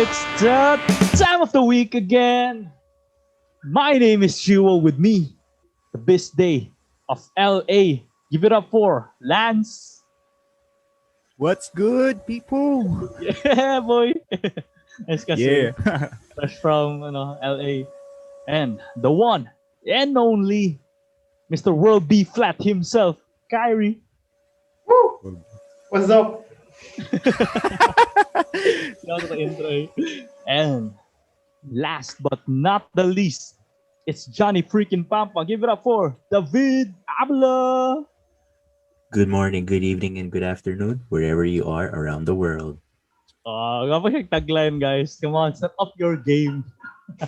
It's the time of the week again. My name is Jewel. With me, the best day of LA. Give it up for Lance. What's good, people? Yeah, boy. Nice kasi. Yeah. Fresh from LA. And the one and only Mr. World B Flat himself, Kyrie. Woo! What's up? Siya sa intro eh. And last but not the least, it's Johnny freaking Pampa. Give it up for David Abla. Good morning, good evening, and good afternoon, wherever you are around the world. Kapag yung tagline, guys. Come on, set up your game. We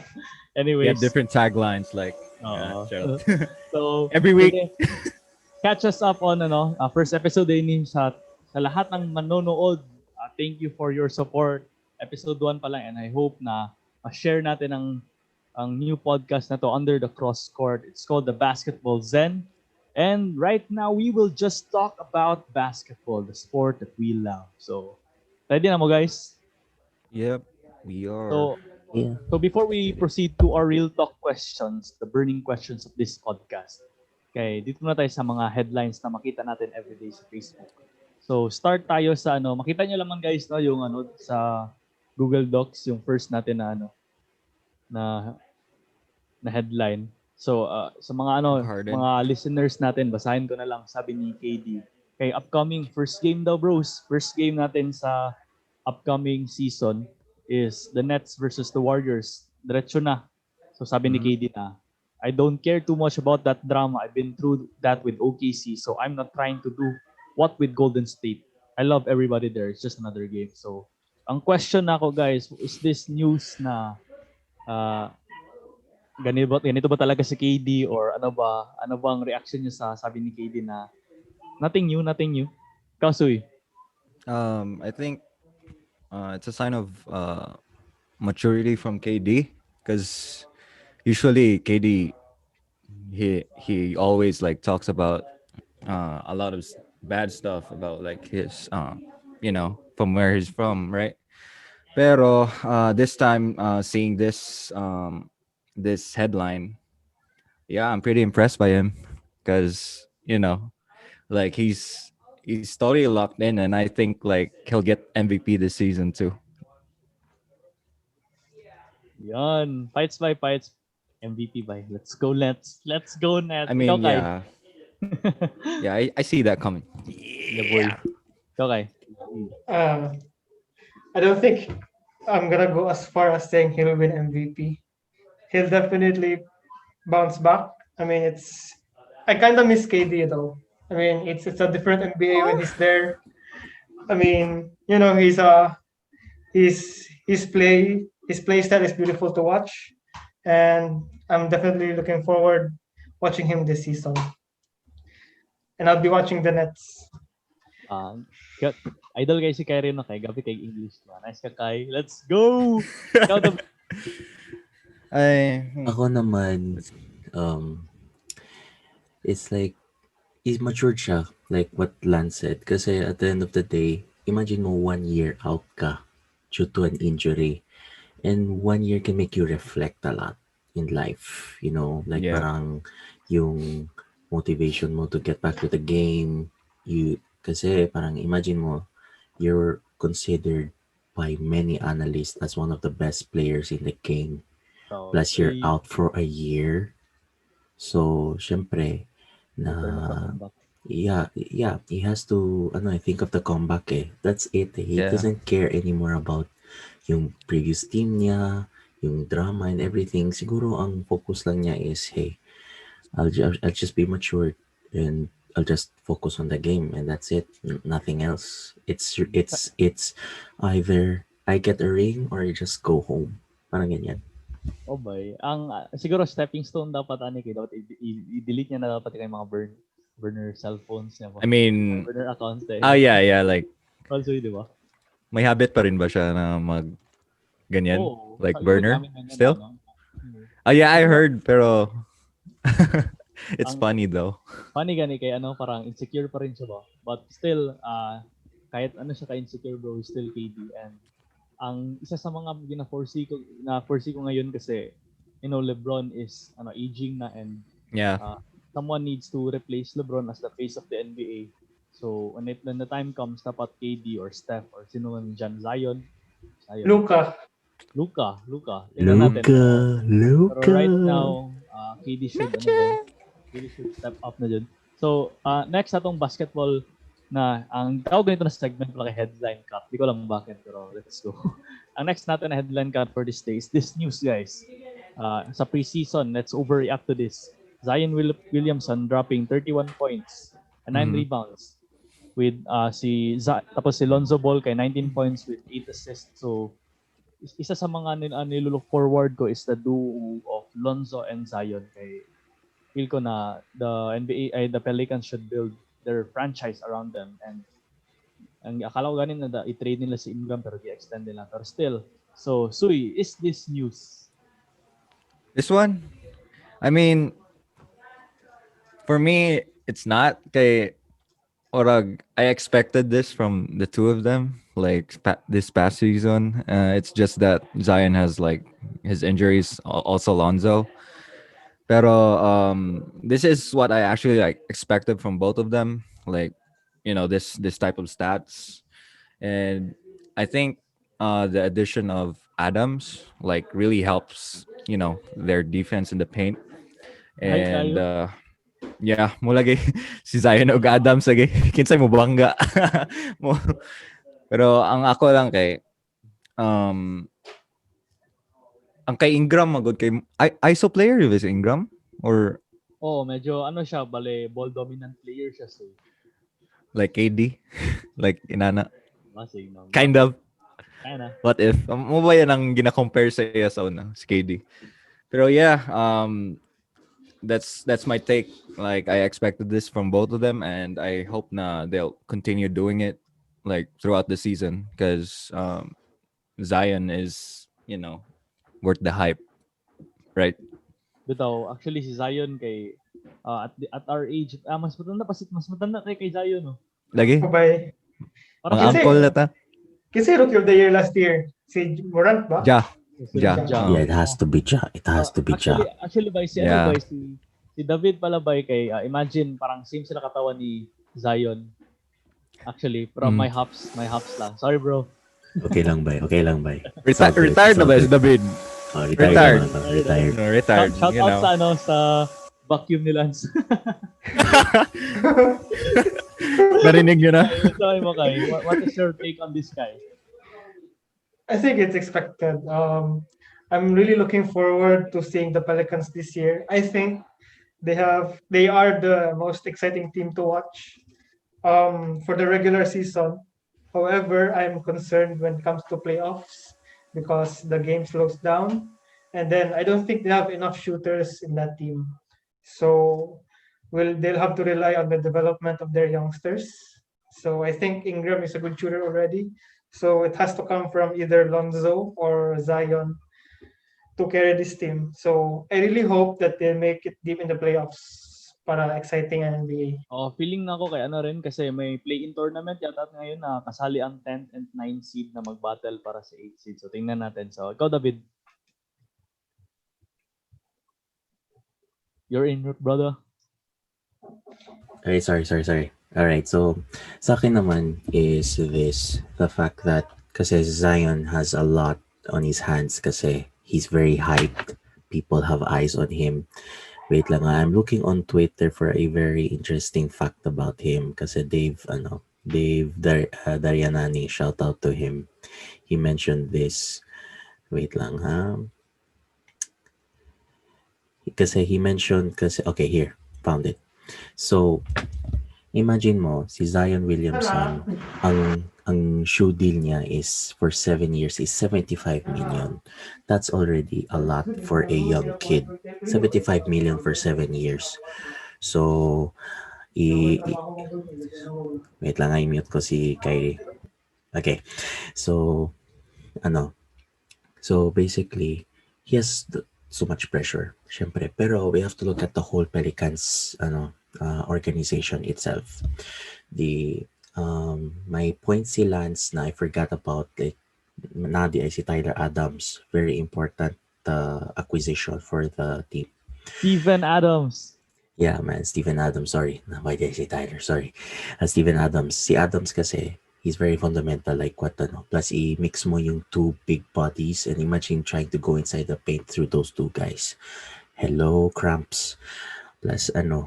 Anyways. have different taglines like So, every week. today, catch us up on first episode din sa lahat ng manonood. Thank you for your support. Episode 1 pa lang, and I hope na ma-share natin ang new podcast na to under the cross court. It's called the Basketball Zen. And right now, we will just talk about basketball, the sport that we love. So, ready na mo, guys? Yep, we are. So before we proceed to our real talk questions, the burning questions of this podcast, okay, dito na tayo sa mga headlines na makita natin everyday sa Facebook. So start tayo sa makita nyo lamang guys yung sa Google Docs, yung first natin na headline. So sa mga Harden. mga listeners natin, basahin ko na lang, sabi ni KD. Okay, upcoming first game daw, bros. First game natin sa upcoming season is the Nets versus the Warriors. Diretso na. So sabi ni KD na, I don't care too much about that drama. I've been through that with OKC, so I'm not trying to do what with Golden State. I love everybody there. It's just another game. So, ang question na ako guys, is this news na ganito ba talaga si KD or ano bang reaction niyo sa sabi ni KD na nothing new. Kasoy. I think it's a sign of maturity from KD because usually KD he always like talks about a lot of bad stuff about like his from where he's from, right? Pero this time seeing this this headline, yeah, I'm pretty impressed by him because like he's totally locked in, and I think like he'll get MVP this season too. Yan. Fights by fights. MVP by. Let's go Nets. Let's go Nets. I mean, Ikaw, Kai. yeah, I see that coming. Yeah, boy. Ikaw, Kai. I don't think I'm gonna go as far as saying he'll win MVP. He'll definitely bounce back. I mean, I kind of miss KD though. I mean, it's a different NBA when he's there. I mean, his play style is beautiful to watch, and I'm definitely looking forward watching him this season. And I'll be watching the Nets. Idol kay si Kyrie no kay gabi kay English ba. Nice ka Kai. Let's go. Ikaw the Ako naman, it's like, he's matured siya, like what Lance said. Kasi at the end of the day, imagine mo 1 year out ka due to an injury. And 1 year can make you reflect a lot in life. Like Yeah. parang yung motivation mo to get back to the game. Kasi parang imagine mo, you're considered by many analysts as one of the best players in the game. Plus you're out for a year. So, syempre, yeah, he has to, think of the comeback eh. That's it eh. He Yeah. doesn't care anymore about yung previous team niya, yung drama and everything. Siguro ang focus lang niya is, hey, I'll just be mature and I'll just focus on the game and that's it. Nothing else. It's either I get a ring or I just go home. Parang ganyan. Oh boy. Ang siguro stepping stone dapat dapat i-delete niya na dapat yung mga burner cellphones niya. I mean, burner accounts eh. yeah, like Also, di ba? may habit pa rin ba siya na mag ganyan? Oo. Like Sabi burner namin ganyan, still? Yeah, I heard pero it's funny though. Funny gani kay parang insecure pa rin siya ba? But still kahit siya ka-insecure bro, still KD and ang isa sa mga na-foresee ko ngayon kasi LeBron is aging na and Yeah. someone needs to replace LeBron as the face of the NBA. So when the time comes, dapat KD or Steph or sino man dyan, Zion. Luka. Luka. Tingnan natin. Pero right now, KD should KD should step up na dyan. So next atong basketball na ang tawag ganito na segment pala kay headline cut. Di ko alam bakit pero let's go. Ang next natin na headline cut for this day is this news, guys. Sa preseason, let's overreact to this. Zion Williamson dropping 31 points and 9 rebounds with tapos si Lonzo Ball kay 19 points with 8 assists. So isa sa mga nilook forward ko is the duo of Lonzo and Zion. Kay feel ko na the Pelicans should build their franchise around them, and ang akala ko ganin na i-trade nila si Ingram pero i-extend nila. Pero still, so Sui, is this news? This one, I mean, for me, it's not. Kay Orag, I expected this from the two of them. Like this past season, it's just that Zion has like his injuries. Also Lonzo. Pero this is what I actually like expected from both of them. Like, this type of stats, and I think the addition of Adams like really helps their defense in the paint. And yeah, mulagi si Zion og Adams lagi. Kinsay mo bangga. Pero ang ako lang kay ang kay Ingram magod kay ISO player is Ingram or medyo siya bale ball dominant player siya so like KD like inana no. kind of what if mo ba yan ang gina-compare sa iya sa una si KD. Pero yeah, that's my take. Like I expected this from both of them and I hope na they'll continue doing it like throughout the season because Zion is worth the hype, right? Bitaw, actually si Zion kay at our age, mas matanda tayo kay Zion, no? Lagi? Bye. Ang uncle na ta? Kasi rookie of the year last year, si Morant ba? Ja. Yeah, it has to be Ja. It has to be Ja. Actually, by si David pala by kay imagine parang same sila katawan ni Zion. Actually, from my hops lang. Sorry, bro. Okay lang ba? Retired na ba si David? Retired. Retired. Shout out sa vacuum ni Lance. Narinig nyo na? Sorry mo kay. What is your take on this guy? I think it's expected. I'm really looking forward to seeing the Pelicans this year. I think they are the most exciting team to watch for the regular season. However, I'm concerned when it comes to playoffs because the game slows down. And then I don't think they have enough shooters in that team. So they'll have to rely on the development of their youngsters. So I think Ingram is a good shooter already. So it has to come from either Lonzo or Zion to carry this team. So I really hope that they'll make it deep in the playoffs para exciting ang NBA. Feeling na ako kay rin kasi may play-in tournament yata ngayon na kasali ang 10th and 9th seed na mag-battle para sa 8th seed. So tingnan natin. So ikaw, David. You're in mute, brother. Okay, sorry. Alright, so sa akin naman is the fact that kasi Zion has a lot on his hands kasi he's very hyped. People have eyes on him. Wait lang, I'm looking on Twitter for a very interesting fact about him kasi Dave Daryanani, shout out to him. He mentioned this. Wait lang, ha? Kasi he mentioned, okay, here, found it. So, imagine mo, si Zion Williamson, ang shoe deal niya is for 7 years is 75 million. That's already a lot for a young kid. 75 million for 7 years. So, wait lang, i-mute ko si Kyrie. Okay. So, so basically, he has so much pressure, syempre. Pero we have to look at the whole Pelicans organization itself. My point si Lance na I forgot about, like, Nadi ay si Tyler Adams. Very important acquisition for the team. Steven Adams. Yeah, man, Steven Adams, sorry. Why did I say Tyler? Sorry. Steven Adams. Si Adams kasi, he's very fundamental. Like what, ano. Plus, i-mix mo yung two big bodies and imagine trying to go inside the paint through those two guys. Hello, cramps. Plus, God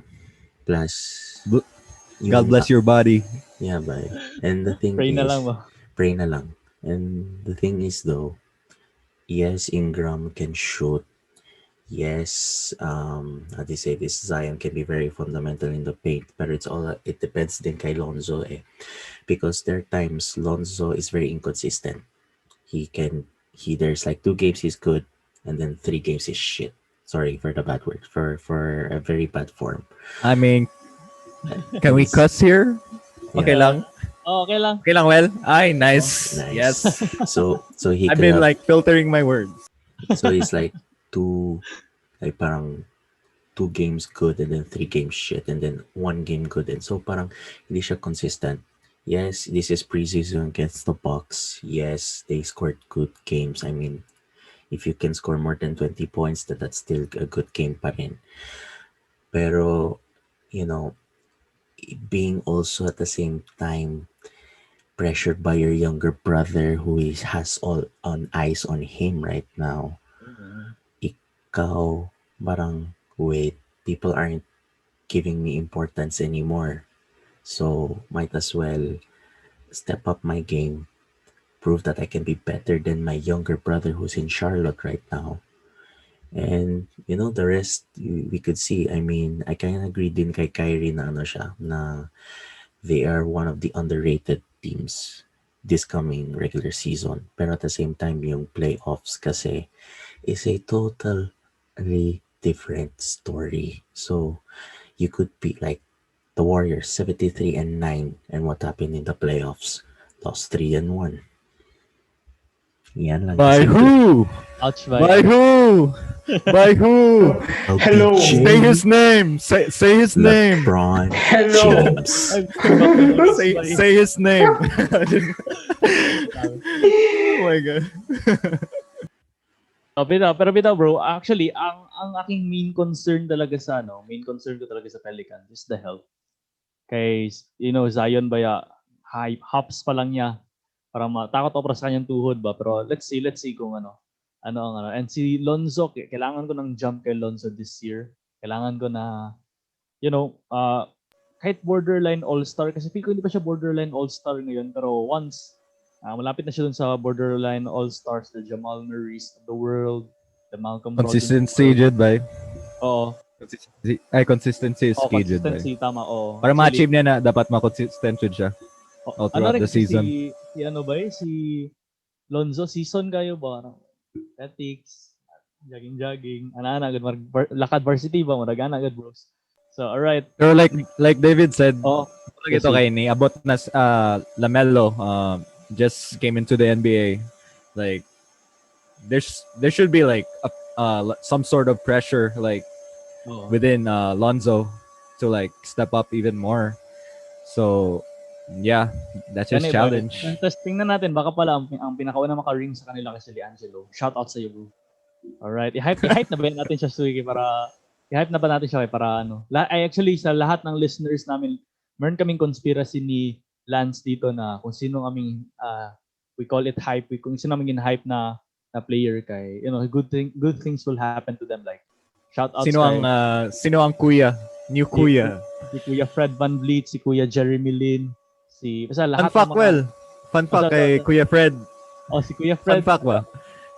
yung, bless your body. yeah, bye. And the thing Pray na is, lang ba? pray na lang. And the thing is though, yes, Ingram can shoot. Yes, how do you say this? Zion can be very fundamental in the paint, but it depends din kay Lonzo because there are times Lonzo is very inconsistent. There's like 2 games he's good, and then 3 games is shit. Sorry for the bad word, for a very bad form. I mean, can we cuss here? Okay Yeah. lang. Oh, okay lang. Okay lang, well. Ay, nice. Nice. Yes. So he I've could been have, like filtering my words. so it's like parang 2 games good and then 3 games shit and then 1 game good, and so parang hindi siya consistent. Yes, this is preseason against the Bucks. Yes, they scored good games. I mean, if you can score more than 20 points, that's still a good game pa rin. Pero, you know, being also at the same time pressured by your younger brother has all on eyes on him right now. Ikaw, parang, wait, people aren't giving me importance anymore. So, might as well step up my game, prove that I can be better than my younger brother who's in Charlotte right now. And, the rest, we could see. I mean, I kind of agree din kay Kyrie na they are one of the underrated teams this coming regular season. Pero at the same time, yung playoffs kasi is a totally different story. So, you could be like the Warriors, 73-9, and what happened in the playoffs? Lost 3-1. Yan lang By kasimple. who? Ouch, By who? By who? Hello. Say his name. Say his name. LeBron Hello. James. Say his name. Oh my god. Pero bitaw bro, actually, ang aking main concern ko talaga sa Pelicans is the health. Kay, Zion ba hops pa lang niya. Parang matakot ako sa kanyang tuhod ba. Pero let's see kung ano. And si Lonzo, kailangan ko ng jump kay Lonzo this year. Kailangan ko na, kahit borderline all-star, kasi feel ko hindi pa siya borderline all-star ngayon. Pero once, malapit na siya dun sa borderline all-stars, the Jamal Murray's of the world, the Malcolm Consistency, Jed, bye. Oo. Consistency is key, Jed, bye. Consistency, tama, oo. Para ma-achieve niya na dapat ma-consistent siya. All throughout the season. Si Lonzo, season kayo ba? Athletics, jogging. Lakad varsity ba? Maragana agad, bros. So, alright. Pero like David said, ito kay ni abot na Lamelo just came into the NBA. Like there should be like some sort of pressure like within Lonzo to like step up even more. So yeah, that's his challenge. Tapos tingnan natin, baka pala ang pinakauna maka-ring sa kanila kasi Liangelo. Shout out sa iyo, bro. Alright, i-hype na ba natin siya, Suiki, para ano. Actually, sa lahat ng listeners namin, meron kaming conspiracy ni Lance dito na kung sino aming, we call it hype, kung sino aming hype na player kay, good things will happen to them. Like, shout out sino ang kuya? New kuya. Si Kuya Fred VanVleet, si Kuya Jeremy Lin, basta lahat Fun fact kay Kuya Fred. Si Kuya Fred. Fun fact ba?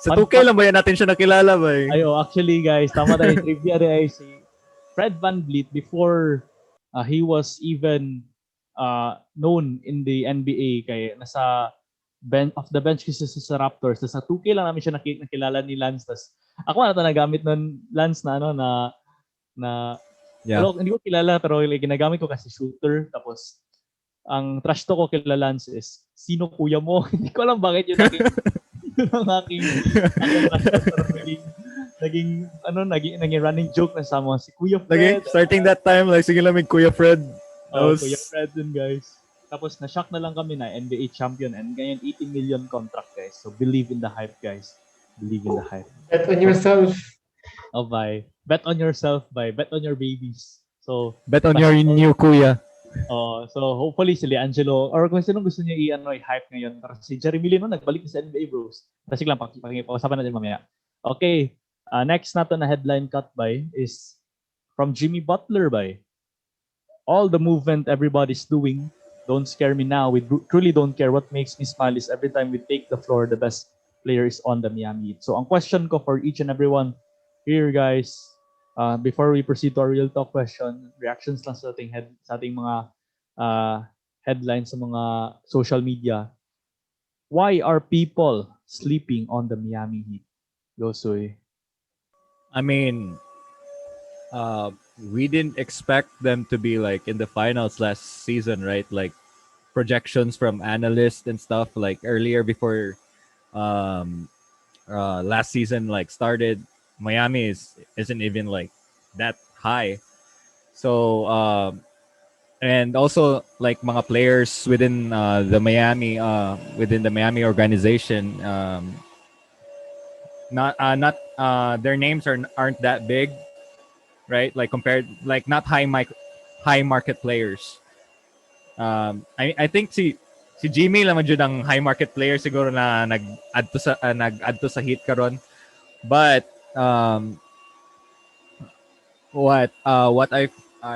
Sa 2K lang ba yan natin siya nakilala ba? Actually guys, tama tayo trivia rin si Fred VanVleet before he was even known in the NBA kay nasa off the bench kasi sa Raptors. Sa 2K lang namin siya nakilala ni Lance. Tas ako na nagamit nun Lance na yeah. Pero hindi ko kilala pero ginagamit ko kasi shooter. Tapos ang trash talk ko kila Lance is, sino kuya mo? Hindi ko alam bakit yun aking naging running joke na sa mga si Kuya Fred. Starting that time, like sige lang Kuya Fred. Kuya Fred din, guys. Tapos na-shock na lang kami na NBA champion and ngayon 80 million contract, guys. So believe in the hype, guys. Believe in the hype. Bet on yourself. Oh, bye. Bet on yourself, bye. Bet on your babies. So, Bet on your new kuya. so hopefully si Angelo or kung sino gusto niya i-hype ngayon. Pero si Jeremy Lin nagbalik na sa NBA, bros. Kasi lang, pag-usapan natin mamaya. Okay. Next natin na headline cut by is from Jimmy Butler by. All the movement everybody's doing, don't scare me now. We truly don't care. What makes me smile is every time we take the floor, the best player is on the Miami Heat. So ang question ko for each and everyone here, guys, before we proceed to our real talk question, reactions lang sa ating mga headlines sa mga social media. Why are people sleeping on the Miami Heat? Yosoy. I mean, we didn't expect them to be like in the finals last season, right? Like projections from analysts and stuff like earlier before last season like started, Miami isn't even like that high. So and also like mga players within the Miami organization, not their names aren't that big, right? Like compared, like not high market players. I think si Jimmy lang man jud ang high market player siguro na nag-add to sa Heat karon. But what I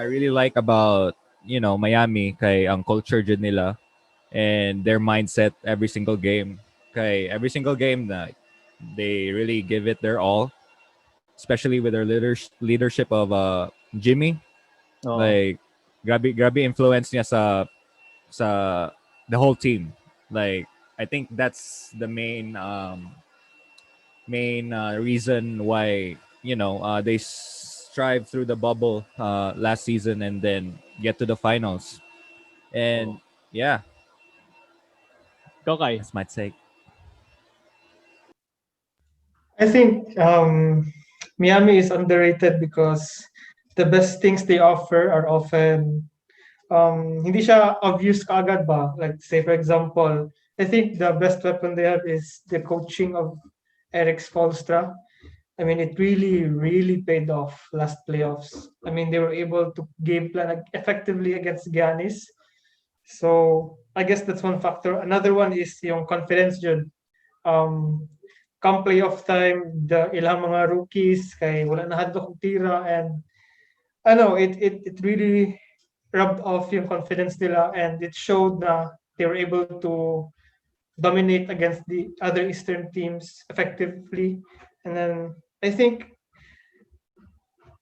really like about Miami kay ang culture jud nila and their mindset every single game. Kay every single game na they really give it their all, especially with their leadership of Jimmy. Oh. Like grabe influence niya sa the whole team. Like I think that's the main reason why they strive through the bubble last season and then get to the finals. And yeah, Okay. that's my take. I think Miami is underrated because the best things they offer are often hindi siya obvious kaagad ba? Like say for example, I think the best weapon they have is the coaching of Eric Spoelstra. I mean, it really, really paid off last playoffs. I mean, they were able to game plan effectively against Giannis. So I guess that's one factor. Another one is yung confidence dyan. Come playoff time, the ilang mga rookies kay wala na hadlok og tira and it really rubbed off yung confidence nila and it showed na they were able to dominate against the other Eastern teams effectively. And then I think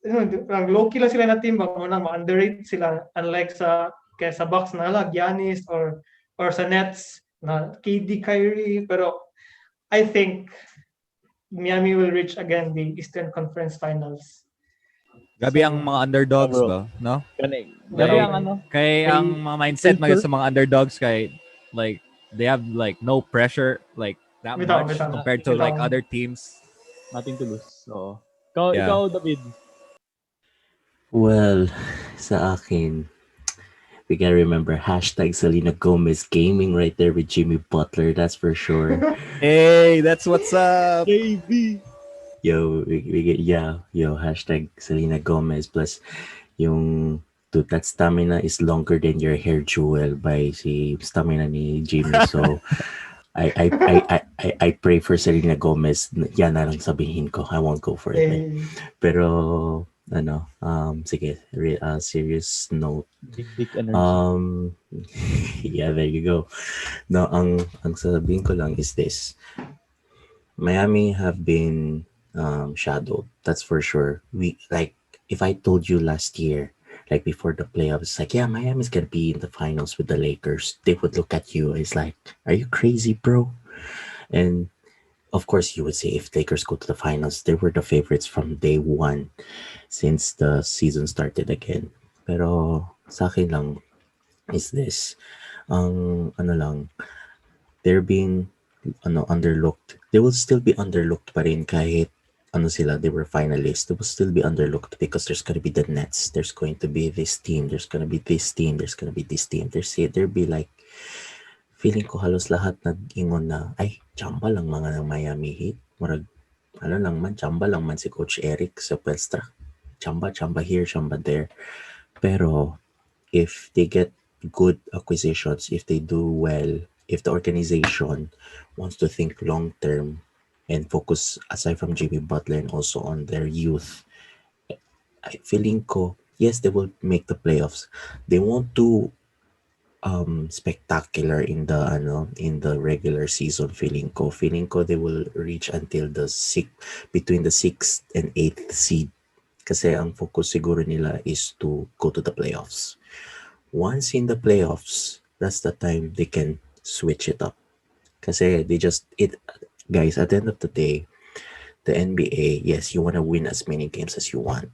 low-key lang sila na team ba ma-underrate sila unlike sa Bucks na Giannis or sa Nets na KD, Kyrie, pero I think Miami will reach again the Eastern Conference Finals. Grabe ang mga underdogs bro. ba, no? Grabe ang ano. Kay ang mga mindset mga sa mga underdogs kay like they have like no pressure like that Bitaw, much bitaw. compared to like other teams. Nothing to lose. So, Yeah. ikaw David. Well, sa akin, we gotta remember hashtag Selena Gomez gaming right there with Jimmy Butler. That's for sure. Hey, that's what's up. JB. Yo, hashtag Selena Gomez plus yung dude, that stamina is longer than your hair, Jewel, by si stamina ni Jimmy. So I pray for Selena Gomez. Yan na lang sabihin ko. I won't go for it. Man. Pero sige, serious note. Big energy. Yeah, there you go. No, ang sasabihin ko lang is this. Miami have been shadowed. That's for sure. If I told you last year, like before the playoffs, like, yeah, Miami's gonna be in the finals with the Lakers, they would look at you. It's like, are you crazy, bro? And of course, you would say if Lakers go to the finals, they were the favorites from day one since the season started again. Pero sa akin lang is this, they're being underlooked. They will still be underlooked pa rin kahit they were finalists, they will still be underlooked because there's gonna be the Nets, there's going to be this team, there's gonna be this team, there's gonna be this team. There'll be like, feeling ko halos lahat nag-ingon na, ay, chamba lang mga ng Miami Heat. Murag, ano lang man, chamba lang man si Coach Eric sa Pelstra. Chamba here, chamba there. Pero, if they get good acquisitions, if they do well, if the organization wants to think long term and focus aside from Jimmy Butler and also on their youth, feeling ko, yes, they will make the playoffs. They won't do spectacular in the regular season. Feeling ko they will reach until between the 6th and 8th seed, kasi ang focus siguro nila is to go to the playoffs. Once in the playoffs, that's the time they can switch it up. Kasi guys, at the end of the day, the NBA, yes, you want to win as many games as you want.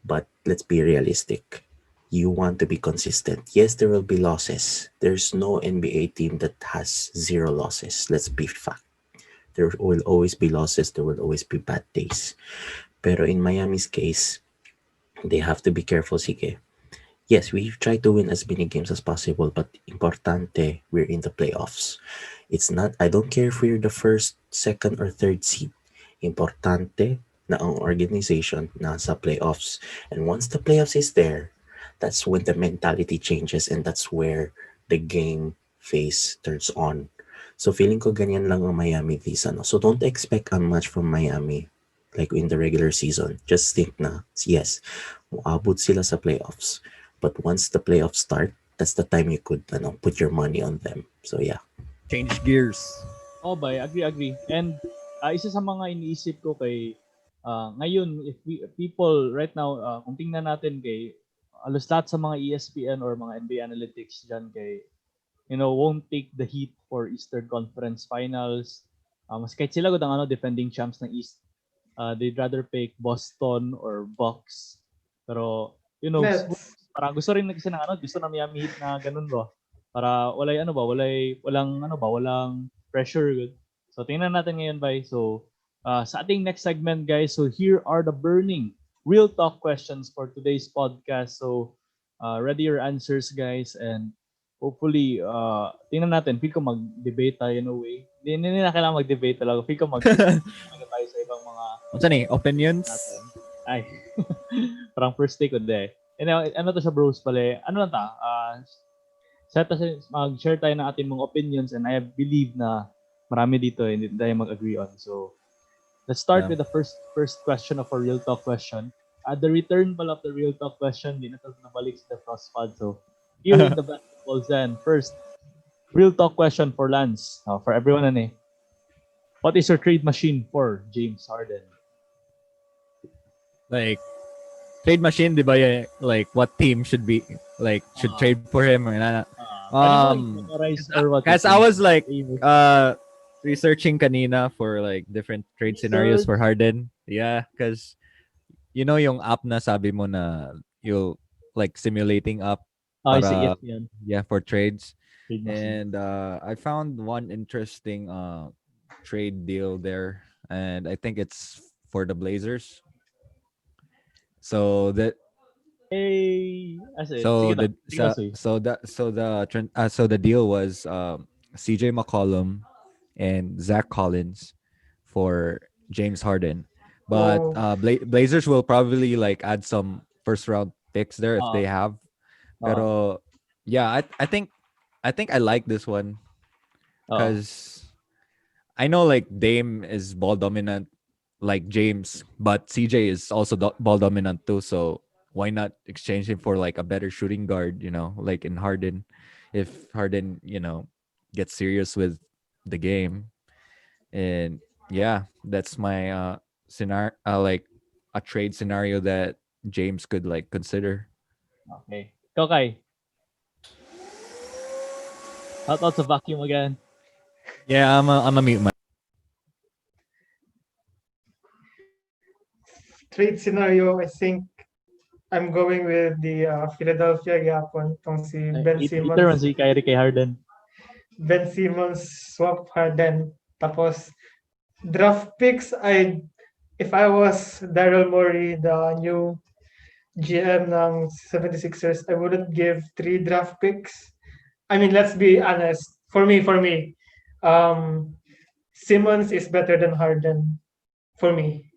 But let's be realistic. You want to be consistent. Yes, there will be losses. There's no NBA team that has 0 losses. Let's be fact. There will always be losses. There will always be bad days. Pero in Miami's case, they have to be careful. Sige. Yes, we try to win as many games as possible, but importante, we're in the playoffs. I don't care if we're the first, second, or third seed. Importante na ang organization nasa playoffs. And once the playoffs is there, that's when the mentality changes and that's where the game phase turns on. So feeling ko ganyan lang ang Miami this ano. So don't expect much from Miami like in the regular season. Just think na, yes, uabot sila sa playoffs. But once the playoffs start, that's the time you could put your money on them. So yeah. Change gears. Oh, bay, agree. And isa sa mga iniisip ko kay ngayon, if people right now, kung tingnan natin kay alos lahat sa mga ESPN or mga NBA analytics dyan kay, won't take the heat for Eastern Conference Finals. Mas kahit sila gud ang defending champs ng East, they'd rather pick Boston or Bucks. Pero, Nets. para gusto rin kasi gusto na Miami Heat na ganun ba? Para walang pressure good. So tingnan natin ngayon bay. So sa ating next segment guys, so here are the burning real talk questions for today's podcast. So ready your answers guys and hopefully tingnan natin, feel ko mag-debate tayo in a way. Hindi na kailangan mag-debate talaga. Feel ko tayo sa ibang mga Opinions? natin. Ay. Parang first take ko de. Ano to sa bros pala? Ano lang ta? Mag-share tayo ng ating mga opinions and I believe na marami dito hindi tayo mag-agree on. So, let's start with the first question of our real talk question. The return pala of the real talk question, di na ito nabalik sa the Frostpod. So, here in the basketball zen. First, real talk question for Lance. For everyone what is your trade machine for James Harden? Like, trade machine, di ba? Like, what team should trade for him? Because I was like, researching kanina for like different trade scenarios for Harden. Yeah, because yung app na sabi mo na you'll like simulating app para, for trades. And I found one interesting trade deal there, and I think it's for the Blazers. So the deal was CJ McCollum and Zach Collins for James Harden, but Blazers will probably like add some first round picks there if they have. Pero yeah, I think I like this one because I know like Dame is ball dominant like James, but CJ is also ball dominant too. So why not exchange him for like a better shooting guard? Like in Harden, if Harden gets serious with the game. And yeah, that's my scenario, like a trade scenario that James could like consider. Okay. Kokay. Out sa vacuum again. Yeah, I'm a mute man. Trade scenario, I think I'm going with the Philadelphia Yapon, tong si Ben Simmons. Si Kyrie kay Harden. Ben Simmons swap Harden. Tapos draft picks, I if I was Daryl Morey, the new GM ng 76ers, I wouldn't give 3 draft picks. I mean, let's be honest. For me, um, Simmons is better than Harden. For me,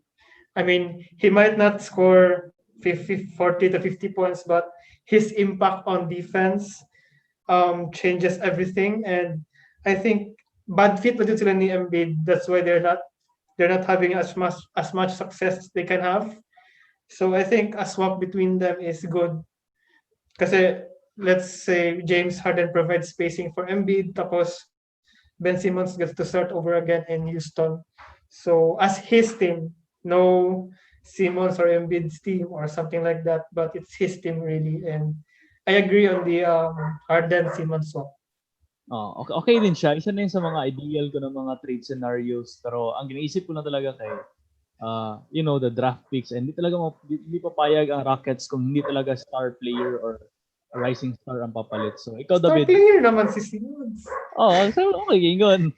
I mean, he might not score 50, 40 to 50 points, but his impact on defense changes everything. And I think bad fit pa din sila ni Embiid. That's why they're not having as much success as they can have. So I think a swap between them is good. Kasi let's say James Harden provides spacing for Embiid, tapos Ben Simmons gets to start over again in Houston. So as his team, no Simmons or Embiid's team or something like that, but it's his team really. And I agree on the Harden Simmons swap. Okay, okay din siya. Isa na yun sa mga ideal ko ng mga trade scenarios. Pero ang ginaisip ko na talaga kay, the draft picks. And hindi papayag ang Rockets kung hindi talaga star player or a rising star ang papalit. So, ikaw, Star David. player naman si Simmons. So, okay, yun.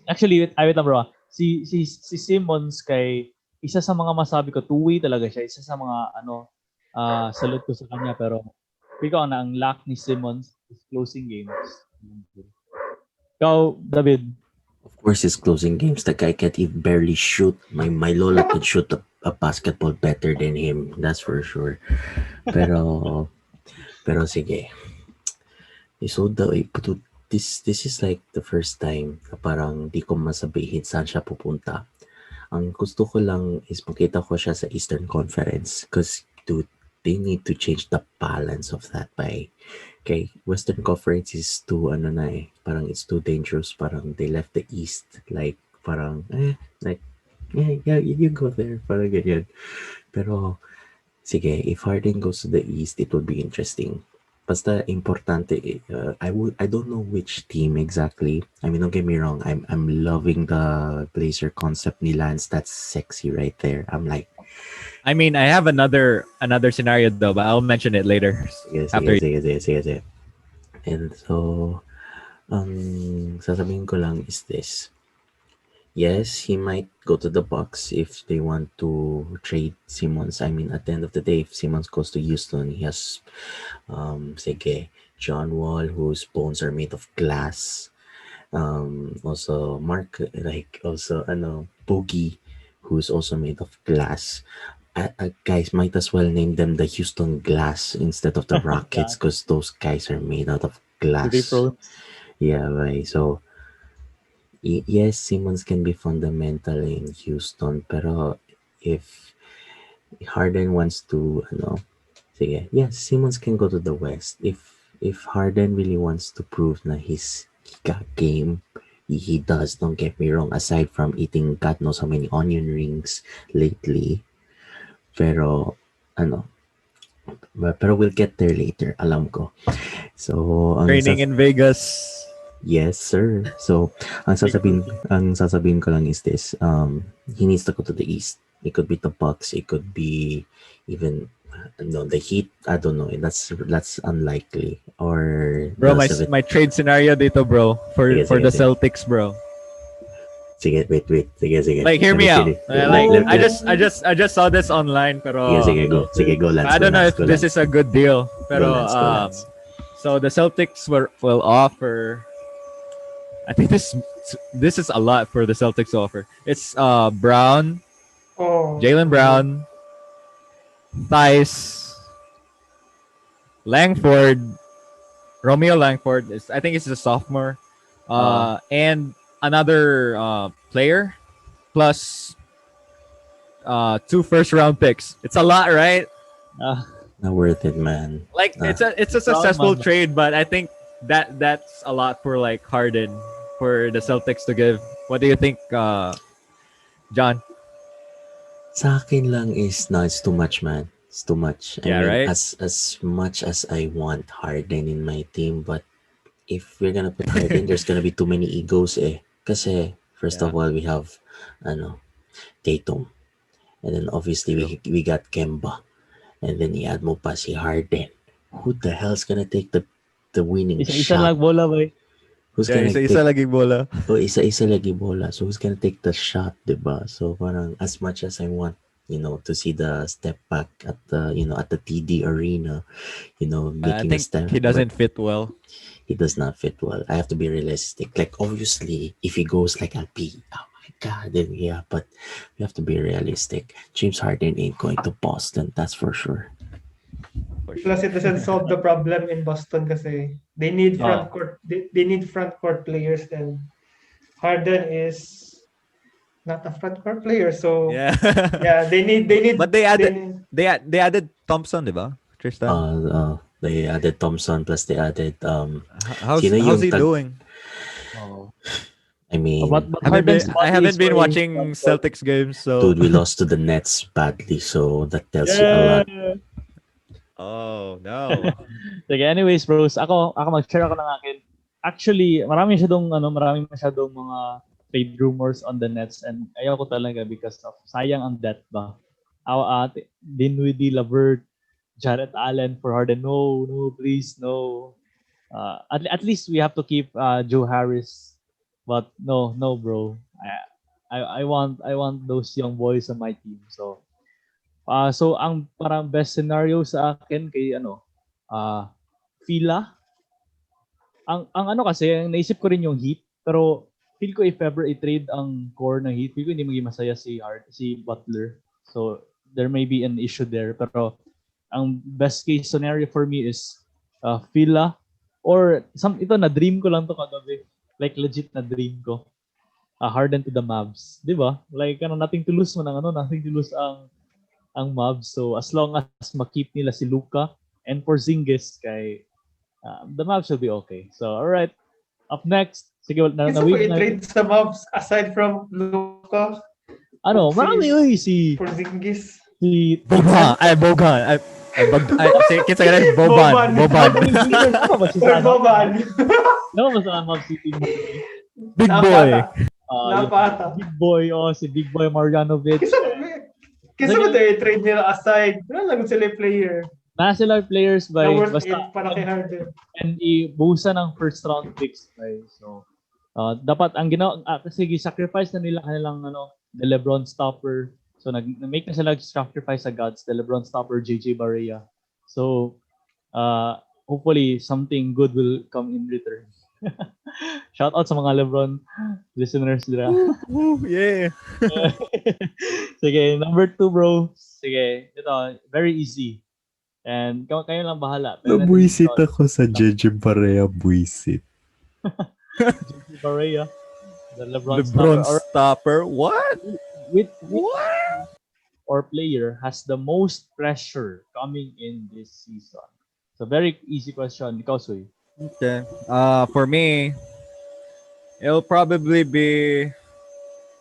Actually, wait lang bro. Si Simmons kay, isa sa mga masabi ko, two-way talaga siya. Isa sa mga, salute ko sa kanya. Pero, ikaw na, ang lack ni Simmons is closing games. Ikaw, David. Of course, his closing games. The guy can't even barely shoot. My Lola can shoot a basketball better than him. That's for sure. Pero sige. So this is like the first time na parang di ko masabihin saan siya pupunta. Ang gusto ko lang is makita ko siya sa Eastern Conference because they need to change the balance of that by okay, Western Conference is too parang it's too dangerous, parang they left the East like parang yeah, you go there, parang ganyan. Pero sige, if Harden goes to the East, it will be interesting. Basta importante, I don't know which team exactly. I mean, don't get me wrong, I'm loving the Blazer concept nila, and that's sexy right there. I'm like, I mean, I have another scenario though, but I'll mention it later. sige. And so, sasabihin ko lang is this. Yes, he might go to the Bucks if they want to trade Simmons. I mean, at the end of the day, if Simmons goes to Houston, he has, sige, John Wall, whose bones are made of glass. Also Mark, Boogie, who's also made of glass. Guys, might as well name them the Houston Glass instead of the Rockets because those guys are made out of glass. Yeah, right. So, yes, Simmons can be fundamental in Houston, pero if Harden wants to, sige, yes, Simmons can go to the West. If Harden really wants to prove na he got game, he does. Don't get me wrong. Aside from eating God knows how many onion rings lately. Pero we'll get there later, alam ko. So, Training in Vegas. Yes, sir. So, ang sasabihin ko lang is this. He needs to go to the East. It could be the Bucks. It could be even the Heat. I don't know. That's unlikely. Or bro, my trade scenario dito, bro, for the Celtics, bro. Sige, wait. Sige. Like, hear me out. I just saw this online, pero Sige, go, Lance. I don't know if this is a good deal, pero Lance. so the Celtics will offer. I think this is a lot for the Celtics to offer. It's Brown, Jaylen Brown, Theis, Langford, Romeo Langford. I think it's a sophomore, and another player, plus 2 first-round picks. It's a lot, right? Not worth it, man. Like it's a successful trade, but I think that's a lot for like Harden for the Celtics to give. What do you think, John? Sa akin lang is it's too much, man. It's too much. I mean, right? As much as I want Harden in my team, but if we're gonna put Harden, there's gonna be too many egos, eh. Kasi first of all, we have Tatum, and then obviously we got Kemba, and then i-add mo pa si Harden. Who the hell's gonna take the winning Isa shot? lang bola, boy. Who's Yeah, gonna isa-isa take lagi bola. isa-isa lagi bola. So who's gonna take the shot, 'di ba? So parang as much as I want, to see the step back at the TD arena, I making a think step, he but doesn't fit well. he does not fit well. I have to be realistic. Like obviously, if he goes like I'll be, oh my god, then yeah. But we have to be realistic. James Harden ain't going to Boston. That's for sure. For Plus, sure. it doesn't solve the problem in Boston kasi they need Ah, front court. They need front court players, and Harden is not a front court player. So Yeah. yeah, But they they added need they added Thompson, di ba? Tristan. They added Thompson plus they added How's sino how's yung he tag doing? oh. I mean, But Harden's I body is haven't been very watching front court. Celtics games, so dude, we lost to the Nets badly, so that tells you a Yeah. lot. oh no. Sige, anyways, bros, ako mag-share ako ng akin. Actually, marami masyadong mga trade rumors on the Nets and ayaw ko talaga because of sayang ang depth ba. Dinwiddie, Lavert, Jarrett Allen for Harden. No, no, please, no. At least we have to keep Joe Harris. But no, bro. I want those young boys on my team. So ang parang best scenario sa akin kay Fila. Ang ano kasi, naisip ko rin yung Heat, pero feel ko if ever i-trade ang core ng Heat, feel ko hindi maging masaya si Butler. So there may be an issue there, pero ang best case scenario for me is Fila or ito na dream ko lang to kagabi. Like legit na dream ko. Harden to the Mavs, 'di ba? Like nothing to lose nothing to lose ang Mavs. So as long as makip nila si Luka and Porzingis kay the Mavs will be okay. So alright, up next, sige Gusto ko na i-trade sa Mavs aside from Luka, marami Porzingis. si Bogan. Kita ka rin, Boban. Ano ba si Or Boban. Ano ba sa Mavs si Team Big boy. Napata. Big boy, si Big Boy Marjanovic. Kasi ba tayo i-trade nila aside? Wala lang sila player. Na sila players Na by worth basta it para kay Harden. and ibuhusan ng first round picks by. So dapat ang ginawa kasi sacrifice na nila kanilang the LeBron stopper. So nag-make na sila sacrifice sa gods, the LeBron stopper JJ Barea. So hopefully something good will come in return. Shout out sa mga LeBron listeners dira. Yeah. Sige, number 2 bro. Sige, ito very easy. And kayo lang bahala. Nabuisit ako sa JJ Barea, buisit. JJ Barea, the LeBron stopper. What? With or player has the most pressure coming in this season? So very easy question. Ikaw, Suy. Okay. For me, it'll probably be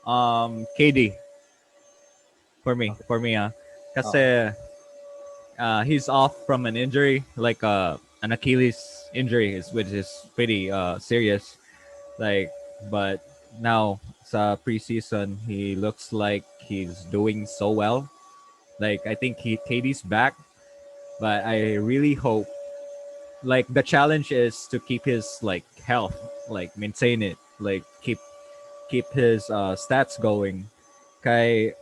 KD. For me, kasi he's off from an injury, like an Achilles injury, which is pretty serious. Like, but now sa preseason, he looks like he's doing so well. Like, I think KD's back, but I really hope. Like, the challenge is to keep his like health, like maintain it, like keep his stats going. Kay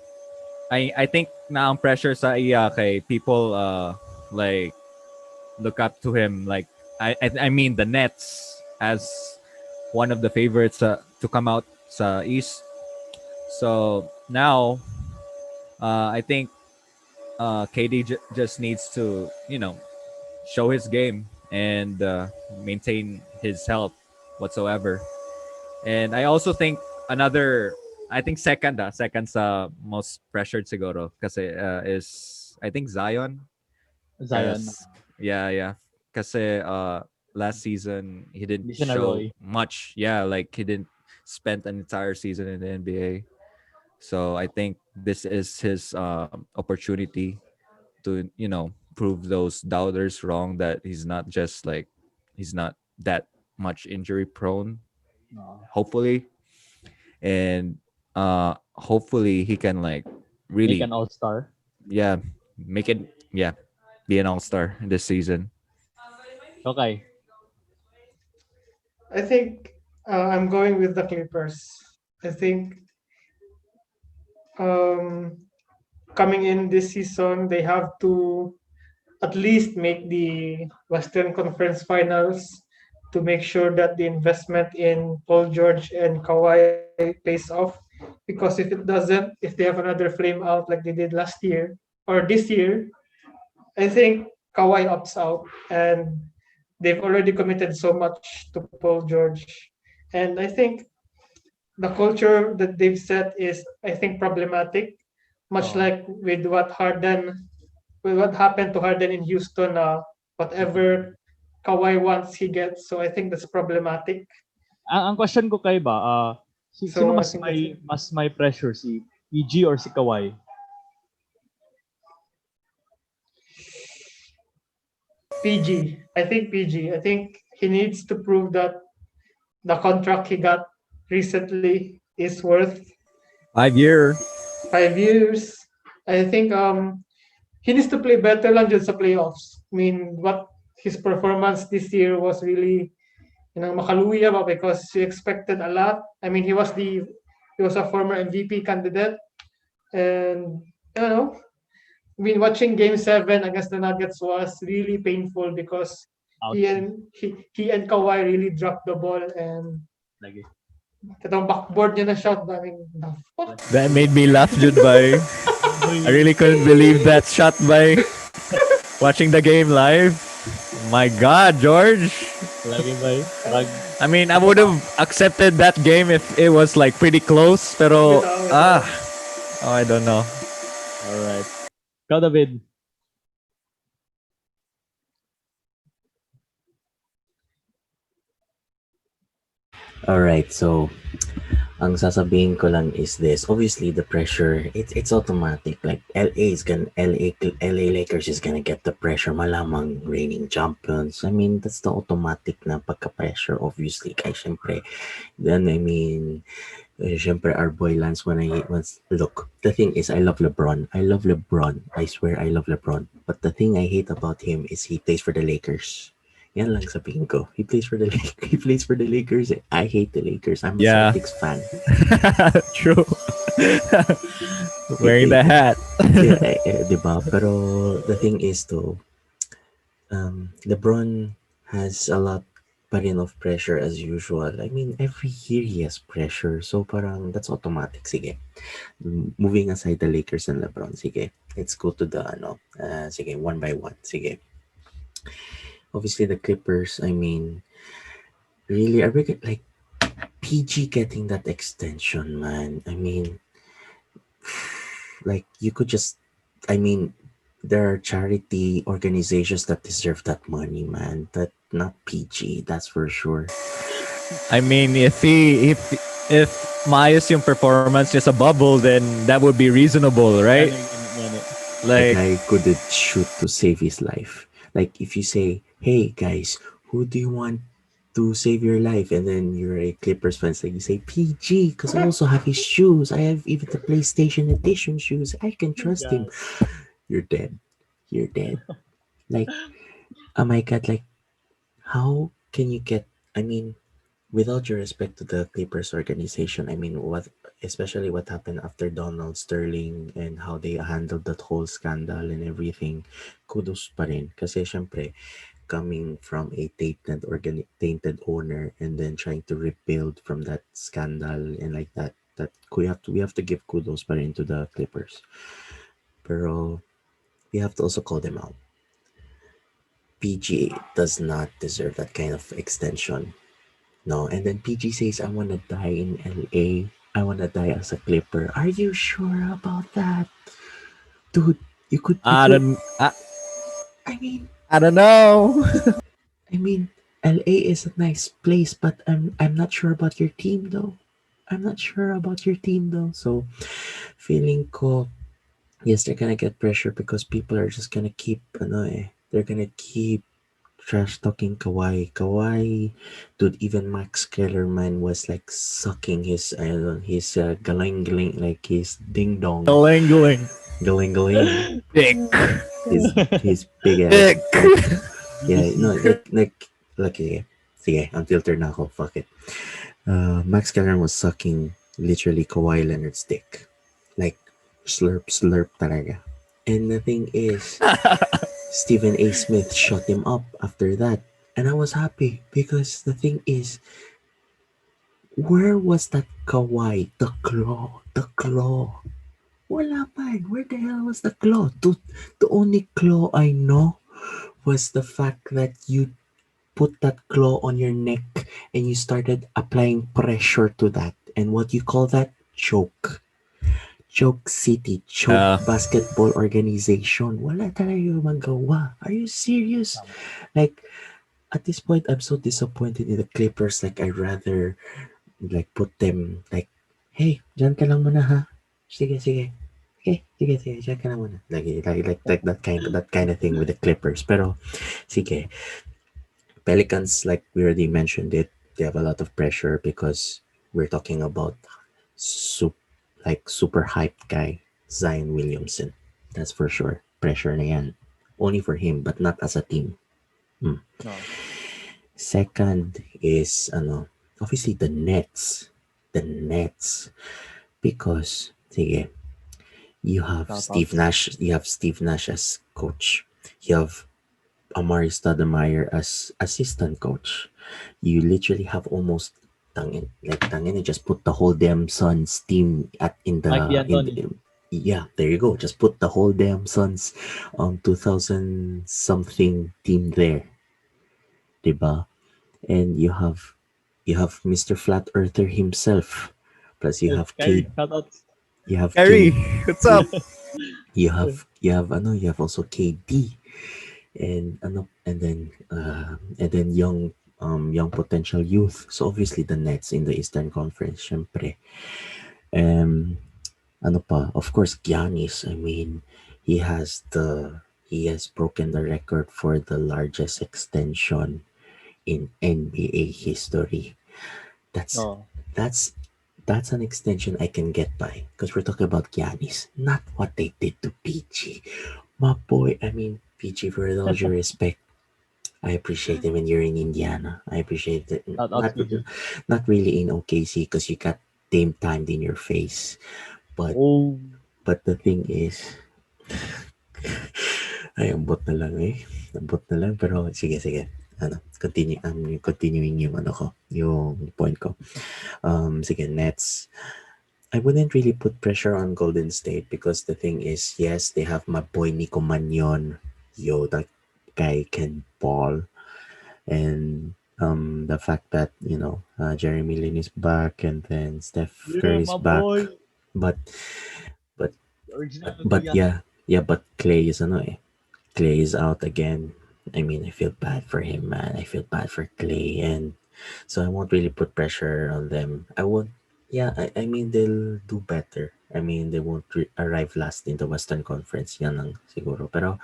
I think na ang pressure sa iya kay people like look up to him, like I mean the Nets as one of the favorites to come out sa East. So now I think KD just needs to show his game and maintain his health whatsoever. And I also think second sa most pressured siguro kasi is I think Zion. Zion. Yeah. Kasi last season he didn't Hindi siya show naroy. much. Yeah, like he didn't spend an entire season in the NBA. So I think this is his opportunity to prove those doubters wrong, that he's not that much injury prone, hopefully. And hopefully he can like really Make an all-star. make it be an all-star this season. Okay. I think I'm going with the Clippers. I think um, coming in this season, they have to at least make the Western Conference Finals to make sure that the investment in Paul George and Kawhi pays off. Because if it doesn't, if they have another flame out like they did last year or this year, I think Kawhi opts out, and they've already committed so much to Paul George. And I think the culture that they've set is, I think, problematic, much Oh. like with what happened to Harden in Houston. Whatever Kawhi wants, he gets. So I think that's problematic. Ang question ko kay ba, sino So I think that's it. mas may pressure, si PG or si Kawhi? PG. I think PG. I think he needs to prove that the contract he got recently is worth 5 year. 5 years. I think he needs to play better lang dyan sa playoffs. I mean, what his performance this year was really, makaluya ba, because he expected a lot. I mean, he was a former MVP candidate, and I mean, watching Game 7 against the Nuggets was really painful because he Ouch. and he and Kawhi really dropped the ball, and Lagi. itong backboard niya na shot. I mean, the fuck? That made me laugh, Jude. By I really couldn't believe that shot by watching the game live. My God, George. Lagi ba? I mean, I would have accepted that game if it was like pretty close, pero I don't know. Alright. Ikaw, David. Alright, so ang sasabihin ko lang is this. Obviously, the pressure, it's automatic. Like, LA Lakers is gonna get the pressure. Malamang reigning champions. I mean, that's the automatic na pagka-pressure, obviously. Kaya syempre, then, I mean, syempre, our boy Lance, look, the thing is, I love LeBron. I swear I love LeBron. But the thing I hate about him is he plays for the Lakers. Yan lang sabihin ko. He plays for the Lakers. I hate the Lakers. I'm a Yeah. Celtics fan. True. Wearing the hat. Diba? Pero the thing is though, LeBron has a lot pa rin of pressure as usual. I mean, every year he has pressure. So parang that's automatic. Sige. Moving aside the Lakers and LeBron. Sige. Let's go to the sige, one by one. Sige. Obviously the Clippers, I mean, really, are we like PG getting that extension, man? I mean, like you could just, I mean, there are charity organizations that deserve that money, man. That not PG, that's for sure. I mean, if maayos yung performance niya sa bubble, then that would be reasonable, right? The Like, guy couldn't shoot to save his life. Like if you say, "Hey guys, who do you want to save your life?" and then you're a Clippers fan, like you say PG, because I also have his shoes. I have even the PlayStation Edition shoes. I can trust him. You're dead. You're dead. Like, oh my god! Like, how can you get? I mean, without your respect to the Clippers organization, I mean, especially what happened after Donald Sterling and how they handled that whole scandal and everything, kudos pa rin. Kasi syempre, coming from a tainted owner and then trying to rebuild from that scandal and like that we have to give kudos pa rin to the Clippers. Pero we have to also call them out. PG does not deserve that kind of extension. No, and then PG says, "I want to die in LA. I want to die as a Clipper." Are you sure about that? Dude, you could I don't know. I mean, LA is a nice place, but I'm not sure about your team though. So, feeling ko, yes, they're gonna get pressure because people are just gonna keep they're gonna keep trash talking Kawhi, dude. Even Max Kellerman was like sucking his galing, like his ding dong, Galing. dick, his big ass Dick. Yeah, no, like sige, unfiltered na ako, fuck it. Max Kellerman was sucking literally Kawhi Leonard's dick. Like, slurp, slurp talaga. And the thing is, Stephen A. Smith shut him up after that. And I was happy because the thing is, where was that Kawhi? The claw. The claw. Wala man. Where the hell was the claw? The only claw I know was the fact that you put that claw on your neck and you started applying pressure to that. And what you call that? Choke. Choke City. Choke Basketball Organization. Wala talaga magawa. Are you serious? Like, at this point, I'm so disappointed in the Clippers. Like, I'd rather like put them like, hey, dyan ka lang muna ha. Sige, sige. Okay, sige, sige, dyan ka lang muna. Like that kind of thing with the Clippers. Pero, sige. Pelicans, like we already mentioned it, they have a lot of pressure because we're talking about super hyped guy, Zion Williamson. That's for sure. Pressure na yan. Only for him, but not as a team. No. Second is obviously the Nets. The Nets. Because sige, you have Steve Nash as coach. You have Amari Stoudemire as assistant coach. You literally have almost tangin just put the whole damn Suns team Mike D'Antoni. yeah, there you go. Just put the whole damn Suns 2000 something team there. Diba? And you have Mr. Flat Earther himself. Plus you have Kyrie, Kate. shoutouts. You have Harry, Kate. what's up? You have also KD. And then young potential youth. So obviously the Nets in the Eastern Conference, syempre. Of course, Giannis. I mean, he has broken the record for the largest extension in NBA history. That's Oh. that's that's an extension I can get by because we're talking about Giannis, not what they did to PG. My boy, I mean, PG, for all due respect, I appreciate it when you're in Indiana. I appreciate it. Shoutouts, PG. Not really in OKC because you got Dame timed in your face. But Oh. but the thing is, ay, ambot na lang eh. Ambot na lang. Pero sige. Continuing yung point ko. Sige, Nets. I wouldn't really put pressure on Golden State because the thing is, yes, they have my boy Nico Mannion. Yo, that guy can ball. And the fact that, Jeremy Lin is back and then Steph Yeah, Curry's my back. boy. But Original but Pagaya. but Clay is Clay is out again. I mean, I feel bad for him, man. I feel bad for Clay, and so I won't really put pressure on them. I won't. Yeah, I mean they'll do better. I mean they won't arrive last in the Western Conference. Yan lang siguro. Pero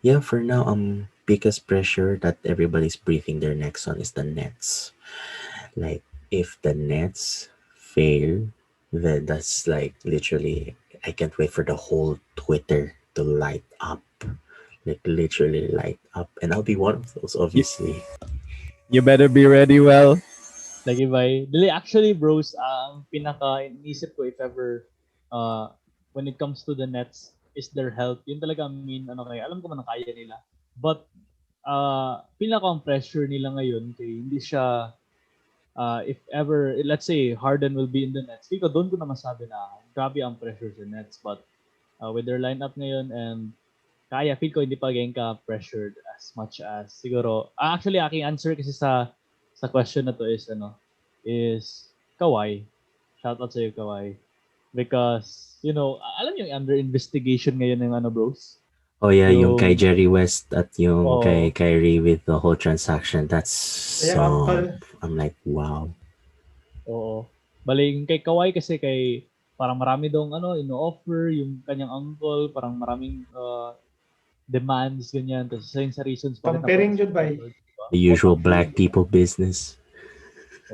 yeah, for now, biggest pressure that everybody's breathing their necks on is the Nets. Like if the Nets fail, then that's like literally I can't wait for the whole Twitter to light up. Like literally light up. And I'll be one of those, obviously. You better be ready well. Lagi ba? Actually, bros, ang pinaka-inisip ko if ever when it comes to the Nets is their health. Yun talaga kaya. Alam ko man kaya nila. But pinaka pressure nila ngayon kay hindi siya if ever, let's say Harden will be in the Nets. Ikaw, doon ko na masabi na grabe ang pressure sa Nets. But with their lineup ngayon and feel ko hindi pa ganyan ka pressured as much as siguro. Actually, aking answer kasi sa question na to is Kawhi. Shout out sa iyo, Kawhi. Because, alam yung under investigation ngayon ng bros? Oh yeah, yung kay Jerry West at yung kay Oo. Kyrie with the whole transaction. That's Yeah, so. uncle. I'm like, wow. Oo. Bali, kay Kawhi kasi parang marami dong ino-offer yung kanyang uncle, parang maraming demands, ganyan. Tapos sa reasons bakit Pampering napalis jud ba? yung Lord, diba? The usual Pampering. black people business.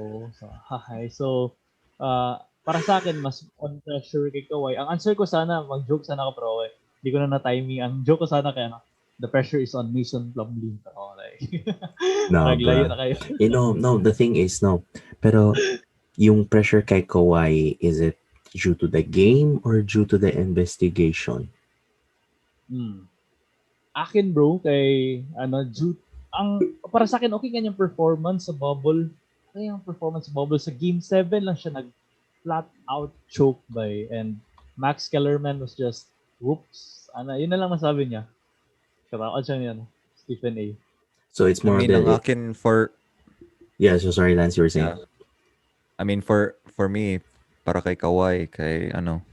Oo. So, para sa akin, mas on pressure kay Kawhi. Ang answer ko sana, mag-joke sana ako, pero hindi ko na na-timing. Ang joke ko sana kaya the pressure is on Mason Plumlee. Pero No, naglayo bro. na kayo. No, the thing is, no. Pero yung pressure kay Kawhi, is it due to the game or due to the investigation? Hmm. Akin bro, kay ang para sa akin okay kanyang performance sa bubble. Kaya yung performance sa bubble sa game 7 lang siya nag flat out choke by and Max Kellerman was just whoops. Yun na lang masabi niya. Karaon siya niya, Stephen A. So it's I more of mean, ang the akin for yeah. So sorry, Lance, you were saying. yeah. I mean, for me, para kay Kawhi, kay ano,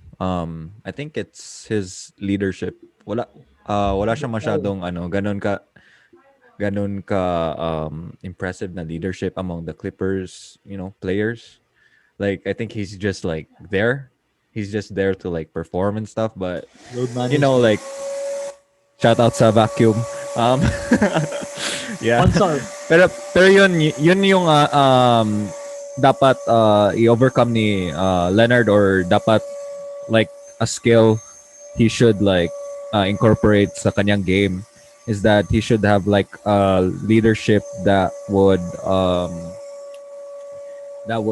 I think it's his leadership. Wala siyang masyadong ano, ganun ka impressive na leadership among the Clippers, players. Like I think he's just like there. He's just there to like perform and stuff, but Load management. like shout out sa vacuum. Um yeah. Sponsor. Pero yun yung dapat i-overcome ni Leonard, or dapat like a skill he should like incorporate sa kanyang game, is that he should have like leadership that would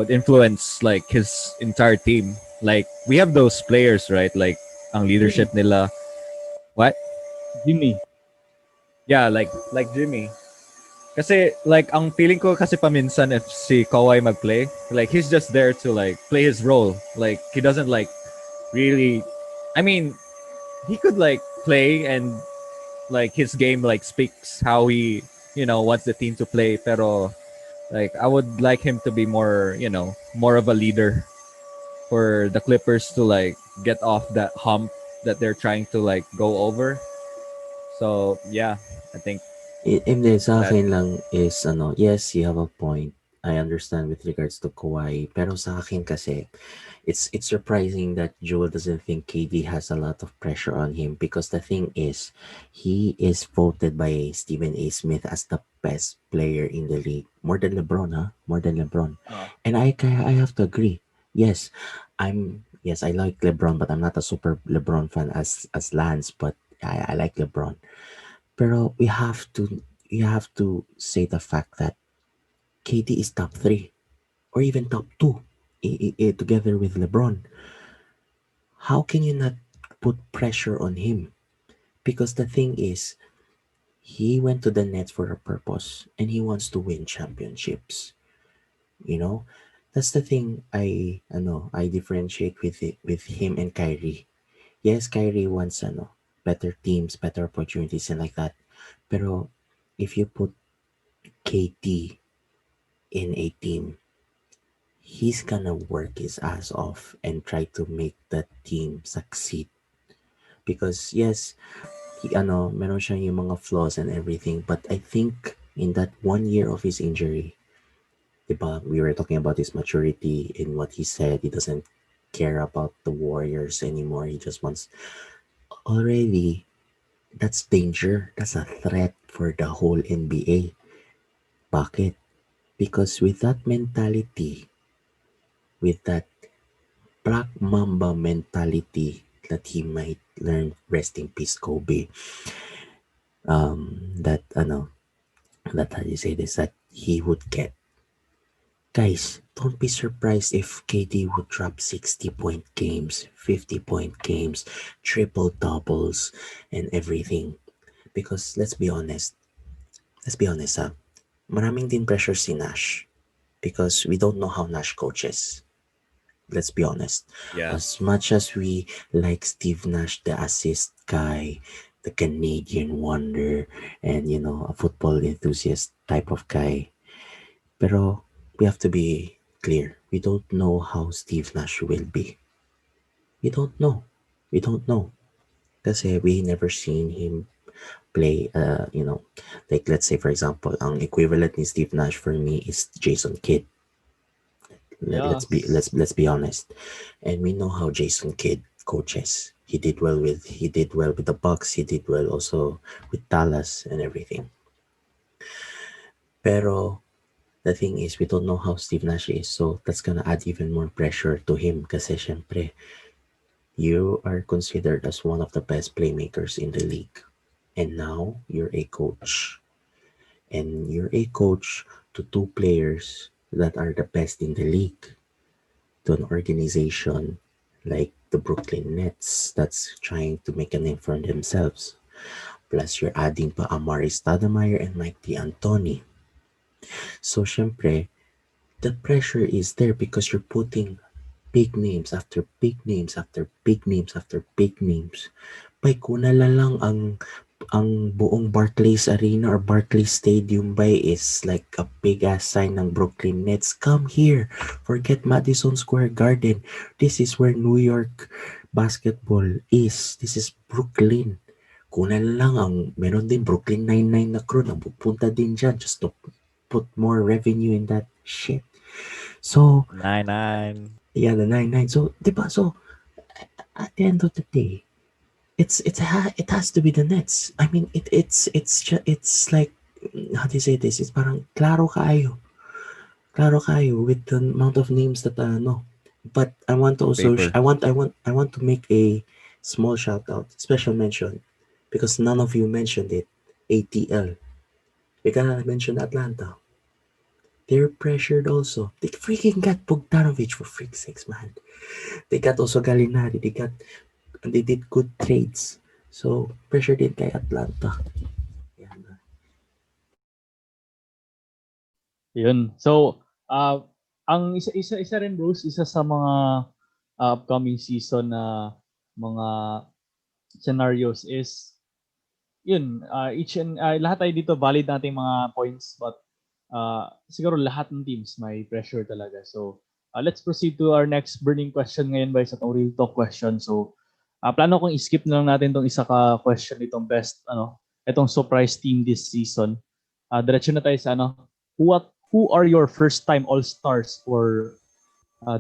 influence like his entire team. Like we have those players, right? Like ang Jimmy. leadership nila. What? Jimmy. Yeah, like Jimmy. Kasi like ang feeling ko kasi paminsan if si Kawhi magplay, like he's just there to like play his role. Like he doesn't like really, I mean, he could like play and like his game like speaks how he wants the team to play, pero like I would like him to be more, more of a leader for the Clippers to like get off that hump that they're trying to like go over. So yeah, I think Hindi, sa that akin lang is, yes, you have a point. I understand with regards to Kawhi. Pero sa akin kasi, it's surprising that Joel doesn't think KD has a lot of pressure on him, because the thing is, he is voted by Stephen A. Smith as the best player in the league. More than LeBron, huh? More than LeBron. And I have to agree. Yes, yes, I like LeBron, but I'm not a super LeBron fan as Lance, but I like LeBron. Pero we have to say the fact that KD is top 3 or even top 2 together with LeBron. How can you not put pressure on him? Because the thing is, he went to the Nets for a purpose and he wants to win championships. You know, that's the thing I differentiate with him and Kyrie. Yes, Kyrie wants better teams, better opportunities and like that. Pero if you put KD in a team, he's gonna work his ass off and try to make that team succeed. Because yes, meron siya yung mga flaws and everything, but I think in that 1 year of his injury, diba, we were talking about his maturity in what he said. He doesn't care about the Warriors anymore. He just wants already. That's danger. That's a threat for the whole NBA. Bakit? Because with that mentality, with that Black Mamba mentality that he might learn, rest in peace, Kobe. That how you say this, that he would get. Guys, don't be surprised if KD would drop 60-point games, 50-point games, triple doubles, and everything. Because let's be honest, maraming din pressure si Nash. Because we don't know how Nash coaches. Let's be honest. yeah. As much as we like Steve Nash, the assist guy, the Canadian wonder, and a football enthusiast type of guy, pero we have to be clear. We don't know how Steve Nash will be. We don't know. We don't know. Kasi we never seen him play, like let's say for example, ang equivalent ni Steve Nash for me is Jason Kidd. Let's be Yes. let's be honest, and we know how Jason Kidd coaches. He did well with the Bucks. He did well also with Dallas and everything. Pero the thing is, we don't know how Steve Nash is, so that's gonna add even more pressure to him. Kasi syempre, you are considered as one of the best playmakers in the league, and now you're a coach, and you're a coach to two players that are the best in the league. to an organization like the Brooklyn Nets that's trying to make a name for themselves. Plus, you're adding pa Amari Stoudemire and Mike D'Antoni. So, syempre, the pressure is there because you're putting big names after big names after big names after big names. Bay, kuna na lang ang buong Barclays Arena or Barclays Stadium bay is like a big ass sign ng Brooklyn Nets. Come here. Forget Madison Square Garden. This is where New York basketball is. This is Brooklyn. Kuna na lang meron din Brooklyn Nine-Nine na crew na pupunta din dyan just to put more revenue in that shit. So, 9-9. yeah, the 9-9. So, diba? So, at the end of the day, it has to be the Nets. I mean, it's like, how do you say this? It's parang klaro kayo with the amount of names that no. But I want to also Paper. I want to make a small shout out, special mention, because none of you mentioned it. ATL. We gotta mention Atlanta. They're pressured also. They freaking got Bogdanovich for freak's sakes, man. They got also Gallinari. They did good trades. So, pressure din kay Atlanta. Yan. Yun. So, ang isa rin bros, isa sa mga upcoming season na mga scenarios is yun, lahat tayo dito valid nating mga points, but siguro lahat ng teams may pressure talaga. So, let's proceed to our next burning question ngayon by sa itong real talk question. So, plano kong i-skip na lang natin itong isa ka question itong best, itong surprise team this season. Diretso na tayo sa who are your first time all-stars for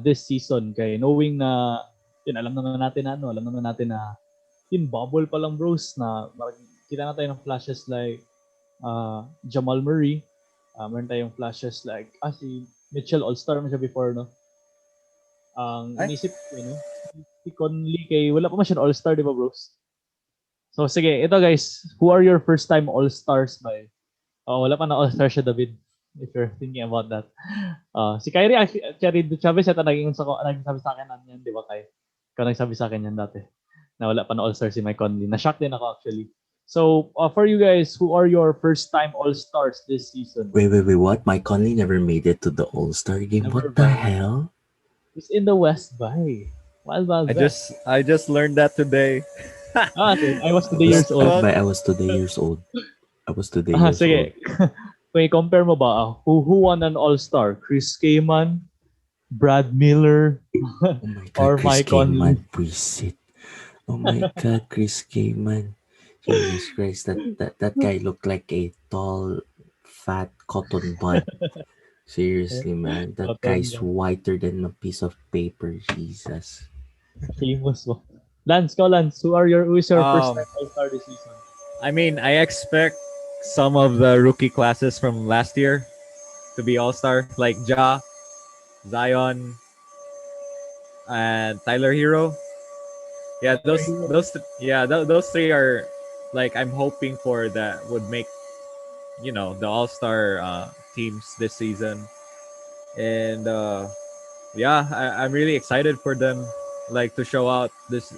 this season? Kaya knowing na yun, alam naman natin na yun, bubble pa lang bros na kita na tayo ng flashes like Jamal Murray. Meron tayong flashes like si Mitchell all-star man siya before, no? Ang inisip ko, si Conley kay wala pa man siya all-star, di ba bros? So sige, ito guys, who are your first time all-stars by? Wala pa na all-star siya, David, if you're thinking about that. Si Kyrie actually Chavez ata nagsabi sa akin yan, di ba kay? Ikaw nagsabi sa akin yan dati. Na wala pa na all-star si Mike Conley. Na-shock din ako actually. So, for you guys, who are your first-time all-stars this season? Wait, what? Mike Conley never made it to the All-Star game? Never, What the bro. hell? He's in the West, bye. Wild West. I just learned that today. I was 2 years old. I was 2 years old. I was 2 years Sige. old. Kung i-compare mo ba, who won an all-star? Chris Kaman, Brad Miller, Oh my God, or Chris Mike Conley? Kaman, Preset. Oh my God, Chris Kaman. Jesus Christ, that guy looked like a tall, fat cotton bud. Seriously, man. That Cotton guy's bud. whiter than a piece of paper. Jesus. Famous mo. Lance, who is your first-time all-star this season? I mean, I expect some of the rookie classes from last year to be all-star, like Ja, Zion, and Tyler Hero. Yeah, those three are like I'm hoping for that would make the all-star teams this season. And I'm really excited for them, like to show out this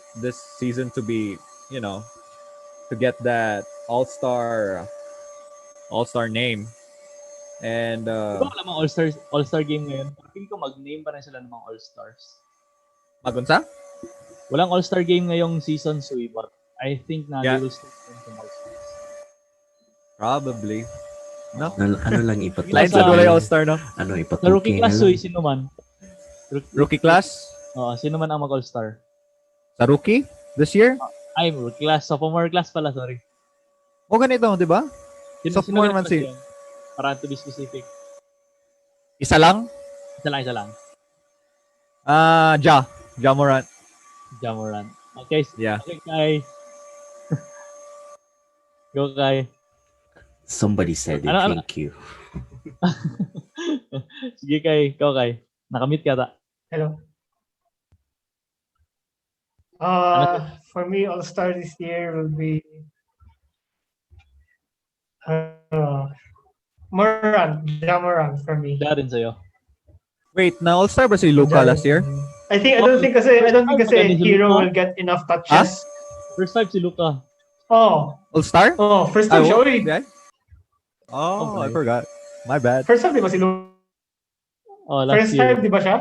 season to be to get that all-star name. And Di ba wala mga all-star game ngayon? Feeling ko mag-name pa rin sila ng mga all-stars. magunsa? Walang all-star game ngayong season, Sui, but I think na Yeah. they will still win some all-stars. Probably. No. Ano lang Line sa wala yung all-star, no? Ano Sa ipatukin rookie class, na Sui, lang. sino man? Rookie class? Sino man ang mag-all-star? Sa rookie? This year? Ay, rookie class. Sophomore class pala, sorry. O ganito, di ba? Sophomore man si... Para to be specific. Isa lang? Isa lang. Ja Morant. Ja Morant. Okay, Yeah. okay, Kai. Go, Kai. Somebody said it. Ano? Thank you. Sige, Kai. Ikaw, Kai. Nakamute ka ta. Hello. For me, all-star this year will be Ja Morant for me. Siya rin sa'yo. Wait, na All-Star ba si Luka Giants. last year? I don't think kasi Si Hero Luka? will get enough touches. First time si Luka. Oh, All-Star? first time siya. what? Uy. Yeah? Oh, I Okay. forgot. My bad. First time, di ba si Luka? Last First year. time, di ba siya?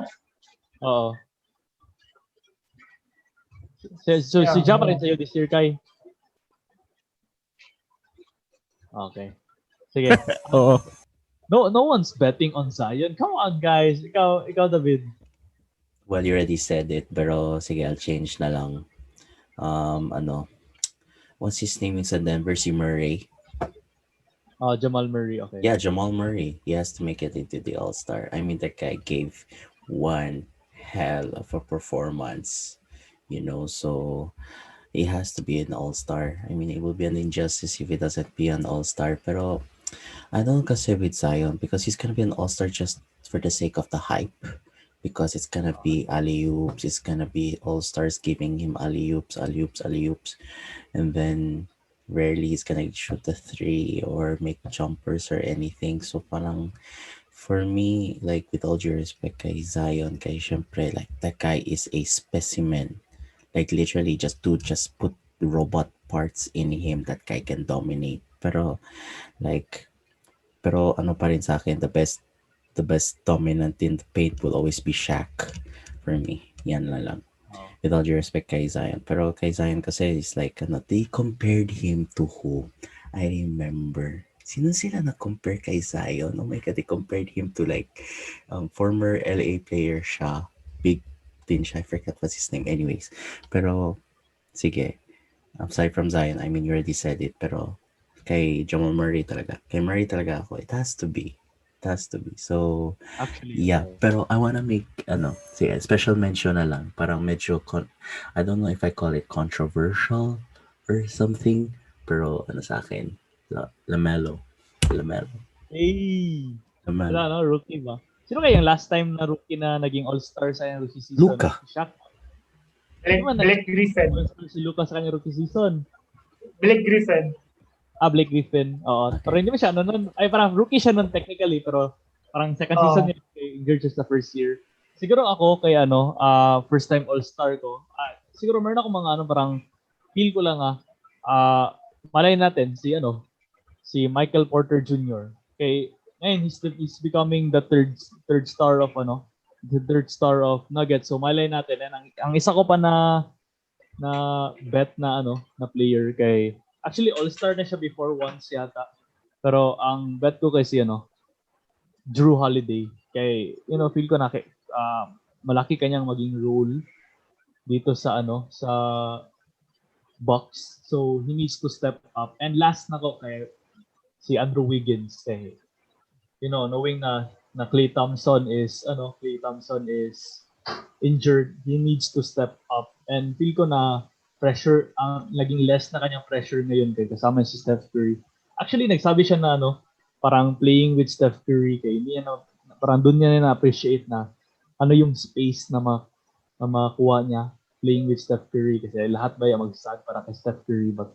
Oo. So, si Ja pa rin sa'yo this year, Kai? Okay. Sige. Oo. No one's betting on Zion. Come on, guys. Ikaw David. Well, you already said it, pero sige, I'll change na lang. What's his name in sa Denver? Si Murray. Jamal Murray. Okay. Yeah, Jamal Murray. He has to make it into the All-Star. I mean, that guy gave one hell of a performance, so he has to be an All-Star. I mean, it will be an injustice if he doesn't be an All-Star. Pero I don't kasi with Zion because he's gonna be an All-Star just for the sake of the hype. Because it's gonna be alley-oops, it's gonna be All-Stars giving him alley-oops, and then rarely he's gonna shoot the three or make jumpers or anything. So parang for me, like with all due respect kay Zion, kay syempre, like that guy is a specimen. Like literally just put robot parts in him, that guy can dominate. Pero ano pa rin sa akin, the best dominant in the paint will always be Shaq for me. Yan na lang. With all due respect kay Zion. Pero kay Zion kasi is like, they compared him to who? I remember. Sino sila na-compare kay Zion? Oh my God, they compared him to like former LA player siya. Big din siya. I forgot what's his name. Anyways. Pero, sige. Aside from Zion, I mean, you already said it. Pero, kay Jamal Murray talaga. Kay Murray talaga ako. It has to be. So, Actually, yeah. Pero I wanna make, sige, special mention na lang. Parang medyo, I don't know if I call it controversial or something. Pero ano sa akin, LaMelo. Hey! Wala, no? Rookie ba? Sino kaya yung last time na rookie na naging all-star sa kanyang rookie season? Luka. Si Shaq. Blake Griffin. All-star si Luka sa kanyang rookie season. Blake Griffin. Blake Griffin. Oo. Okay. Pero hindi mo siya, parang rookie siya nun technically, pero parang second season niya injured just the first year. Siguro ako, kay first time all-star ko, siguro meron ako mga parang feel ko lang malay natin, si Michael Porter Jr. Kay, ngayon, he's becoming the third star of, the third star of Nuggets. So, malay natin. And ang isa ko pa na bet na, na player kay, actually, all-star na siya before once yata. Pero ang bet ko kasi, Drew Holiday. Kay, feel ko na malaki kanyang maging role dito sa, sa Bucks. So, he needs to step up. And last na ko kay si Andrew Wiggins. Kay, knowing na Klay Thompson is injured, he needs to step up. And feel ko na pressure, naging less na kanyang pressure ngayon kay kasama si Steph Curry. Actually, nagsabi siya na parang playing with Steph Curry kay parang doon niya na-appreciate na yung space na makuha niya playing with Steph Curry kasi lahat ba yung magsasag para kay Steph Curry, but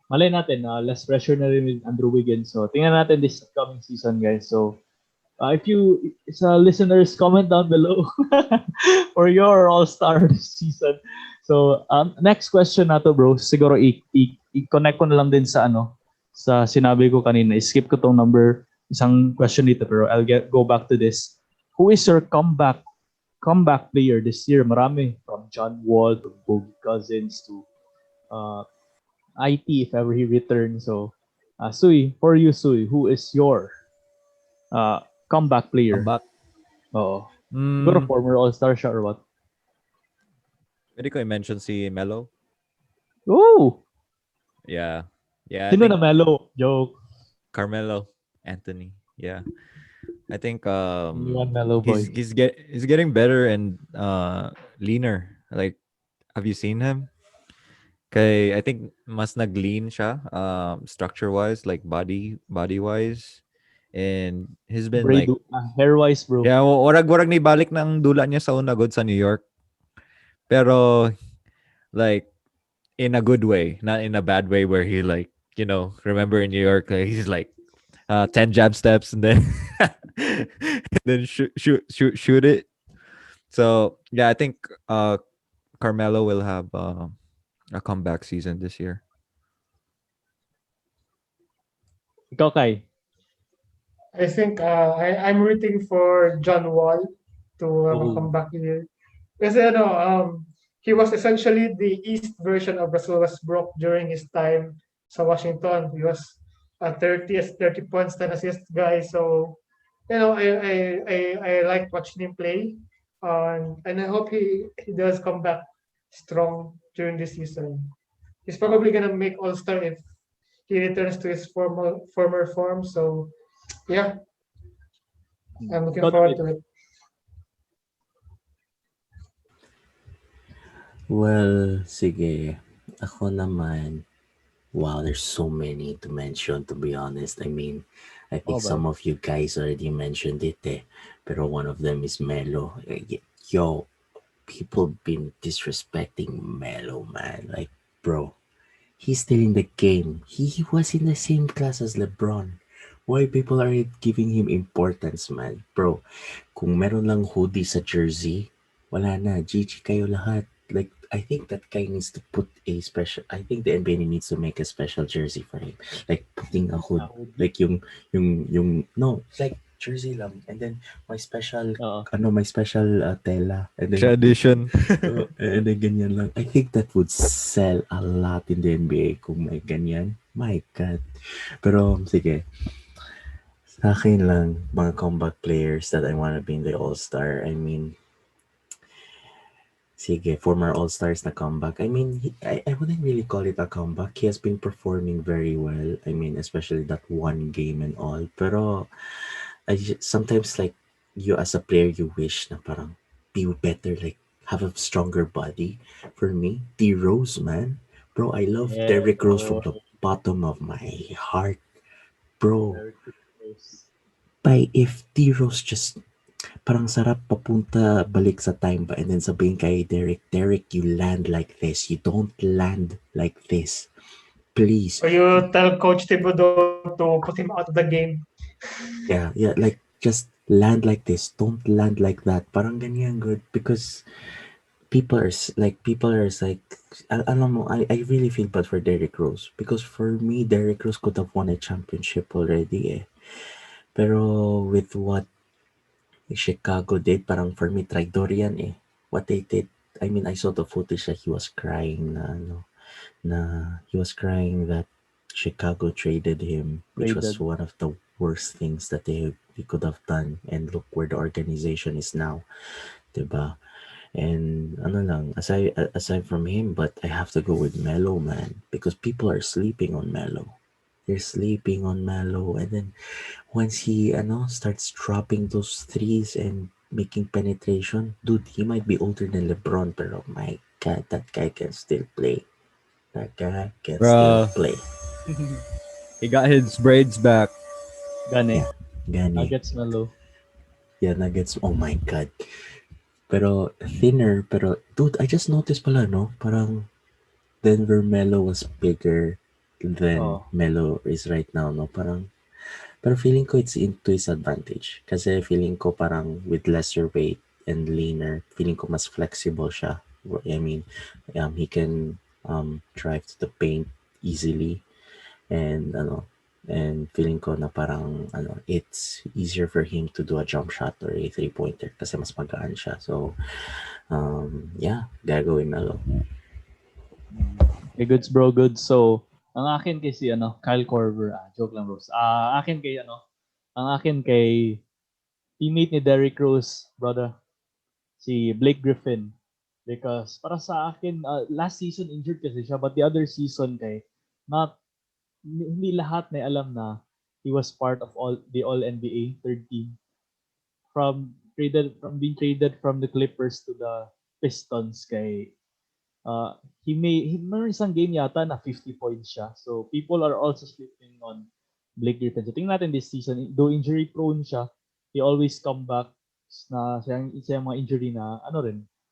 malay natin na less pressure na rin with Andrew Wiggins. So tingnan natin this coming season, guys. So if you listeners, comment down below for your all-star season. So, next question na to, bro. Siguro i-connect ko na lang din sa sa sinabi ko kanina. I-skip ko tong isang question dito, pero I'll go back to this. Who is your comeback player this year? Marami. From John Wall to Boogie Cousins to IT if ever he returns. So, Sui, for you, Sui, who is your comeback player? Comeback. Oo. Siguro former all-star siya or what? Pwede ko i-mention si Melo. Oh! Yeah. I Sino think na Melo? Joke. Carmelo Anthony. Yeah. I think Only one Melo boy. he's getting better and leaner. Like, have you seen him? Kay I think mas nag-lean siya structure-wise, like body-wise. And he's been like hair-wise, bro. yeah, warag ni balik ng dula niya sa una god sa New York. Pero like in a good way, not in a bad way where he like, remember in New York, like, he's like 10 jab steps and then and then shoot it. So yeah, I think Carmelo will have a comeback season this year. Ikaw, Kai. I think I'm rooting for John Wall to have a Oh, comeback here. Kasi he was essentially the East version of Russell Westbrook during his time sa Washington. He was a 30 points, 10 assists guy. So, I like watching him play. And I hope he does come back strong during this season. He's probably gonna make All-Star if he returns to his former form. So yeah, I'm looking ikaw, forward David. to it. Well, sige. Ako naman, wow, there's so many to mention, to be honest. I mean, I Oh, think ba? some of you guys already mentioned it, eh. Pero one of them is Melo. Yo, people been disrespecting Melo, man. Like, bro, he's still in the game. He was in the same class as LeBron. Why people are giving him importance, man? Bro, kung meron lang hoodie sa jersey, wala na. GG kayo lahat. Like, I think that guy needs to put a special, I think the NBA needs to make a special jersey for him. Like, putting a hood. Hoodie. Like, no, like, jersey lang. And then, my special, Oo. my special tela. And then, Tradition. and then ganyan lang. I think that would sell a lot in the NBA kung may ganyan. My God. Pero, sige. Sa akin lang, mga comeback players that I want to be in the All-Star. I mean, sige, former All-Stars na comeback. I mean, I wouldn't really call it a comeback. He has been performing very well. I mean, especially that one game and all. Pero, sometimes like, you as a player, you wish na parang be better, like, have a stronger body. For me, D-Rose, man. Bro, I love Yeah, Derrick Rose from bro. the bottom of my heart. Bro, Very close. if D-Rose just parang sarap papunta balik sa time ba and then sabihin kay Derek, you land like this. You don't land like this. Please. So you tell Coach Thibodeau to put him out of the game. Yeah, like just land like this. Don't land like that. Parang ganyan good because people are like alam mo, I really feel bad for Derrick Rose because for me Derrick Rose could have won a championship already eh. Pero with what Chicago did, parang for me traidor yan eh. What they did, I mean, I saw the footage that he was crying na he was crying that Chicago traded him, which was Traded. one of the worst things that they could have done. And look where the organization is now, diba? And ano lang, aside from him, but I have to go with Melo, man, because people are sleeping on Melo. They're sleeping on Melo, and then once he starts dropping those threes and making penetration, dude, he might be older than LeBron, pero my God, that guy can still play. That guy can still Bro, play. he got his braids back. Gani. Yeah, gani. Nuggets Melo. Yeah, Nuggets. Oh my God. Pero thinner, pero dude, I just noticed pala, no? Parang Denver Melo was bigger than Oh, Melo is right now, no? Parang pero feeling ko it's into his advantage. Kasi feeling ko parang with lesser weight and leaner, feeling ko mas flexible siya. I mean, he can drive to the paint easily and and feeling ko na parang it's easier for him to do a jump shot or a three-pointer kasi mas magaan siya. So, yeah, gagawin Melo. okay, goods bro, goods. So, ang akin kay si Kyle Korver. Joke lang, bros. Akin kay ang akin kay teammate ni Derrick Rose, brother, si Blake Griffin. Because para sa akin, last season injured kasi siya, but the other season kay not hindi lahat na alam na he was part of all NBA third team from being traded from the Clippers to the Pistons kay meron isang game yata na 50 points siya. So people are also sleeping on Blake Griffin. So tingnan natin this season, though injury prone siya, he always come back na siyang mga injury na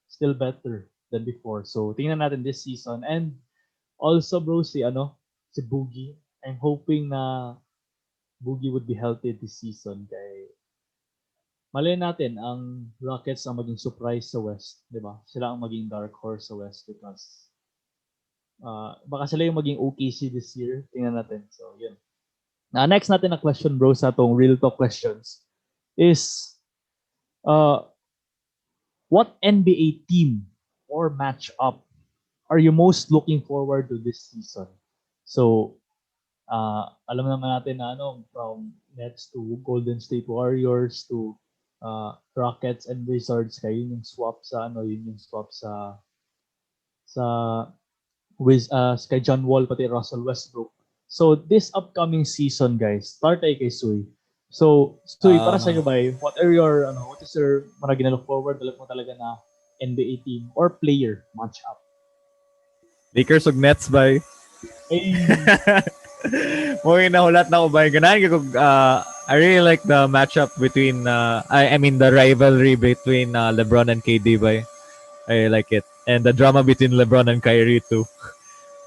still better than before. So tingnan natin this season. And also bro si Boogie. I'm hoping na Boogie would be healthy this season kay malay natin ang Rockets ang maging surprise sa West, di ba? Sila ang maging dark horse sa West because baka sila yung maging OKC this year. Tingnan natin. So, yun. Next natin na question, bro, sa itong real talk questions is uh, what NBA team or matchup are you most looking forward to this season? So, alam naman natin na from Nets to Golden State Warriors to Rockets and Wizards, kayo yung swap sa yun yung swap sa kay John Wall pati Russell Westbrook. So this upcoming season, guys, start tayo kay Sui. So Sui, para sa iyo ba, what is your mga ginalook forward mo talaga na NBA team or player matchup? Lakers ug Nets ba? Ay, Mga nahulat na ko ba? Ganahan ko I really like the matchup between I mean the rivalry between LeBron and KD ba? I like it. And the drama between LeBron and Kyrie too.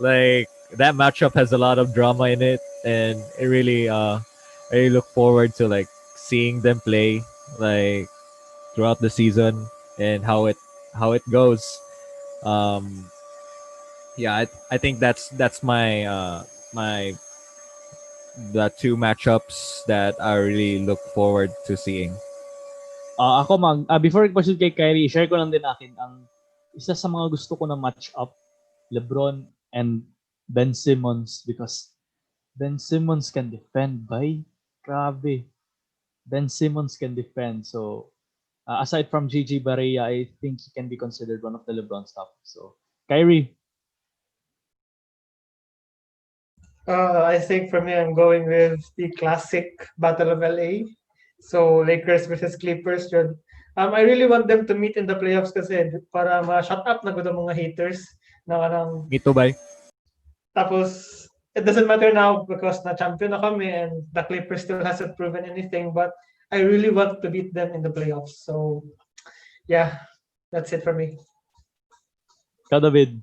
Like that matchup has a lot of drama in it, and I really look forward to like seeing them play like throughout the season and how it goes. Yeah, I think that's my my the two matchups that I really look forward to seeing. ako before question kay Kyrie, share ko lang din akin ang isa sa mga gusto ko na matchup, LeBron and Ben Simmons, because Ben Simmons can defend, by grabe. Ben Simmons can defend. So aside from JJ Barea, I think he can be considered one of the LeBron stuff. So Kyrie. I think for me, I'm going with the classic Battle of LA. So Lakers versus Clippers. Yun. I really want them to meet in the playoffs kasi para ma-shut up na gud ang mga haters na kanang Me too, bye. tapos it doesn't matter now because na-champion na kami and the Clippers still hasn't proven anything, but I really want to beat them in the playoffs. So yeah, that's it for me. Ikaw, David.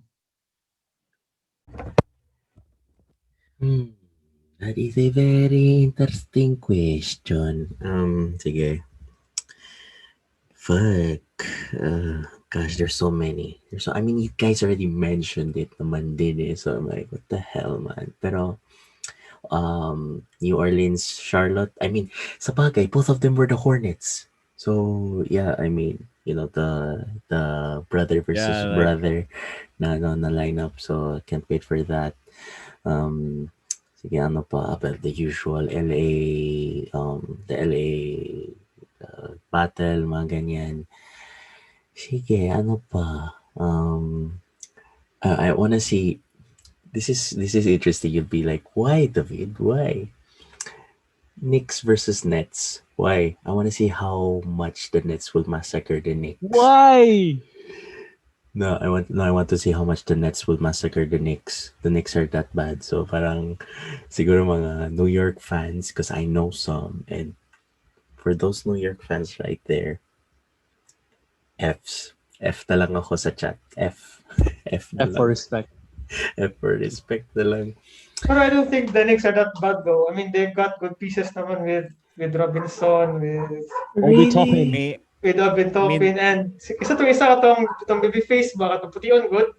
That is a very interesting question. Sige. Fuck. Gosh, there's so many. I mean, you guys already mentioned it naman din eh. So I'm like, what the hell, man? Pero, New Orleans, Charlotte. I mean, sa bagay, both of them were the Hornets. So yeah, I mean, the brother versus Yeah, like- brother na lineup. So can't wait for that. Sige, ano pa about the usual LA, the LA battle, mga ganyan. Sige, ano pa? I wanna see. This is interesting. You'll be like, why, David? Why? Knicks versus Nets. Why? I want to see how much the Nets will massacre the Knicks. Why? No, I want to see how much the Nets will massacre the Knicks. The Knicks are that bad. So parang siguro mga New York fans, because I know some, and for those New York fans right there, F's. F na lang ako sa chat. F. F na F for lang. respect. F for respect na lang. But I don't think the Knicks are that bad though. I mean, they've got good pieces naman with Robinson, Obi Toppin. Me, with Obi Toppin, and isa itong babyface ba katong pution good.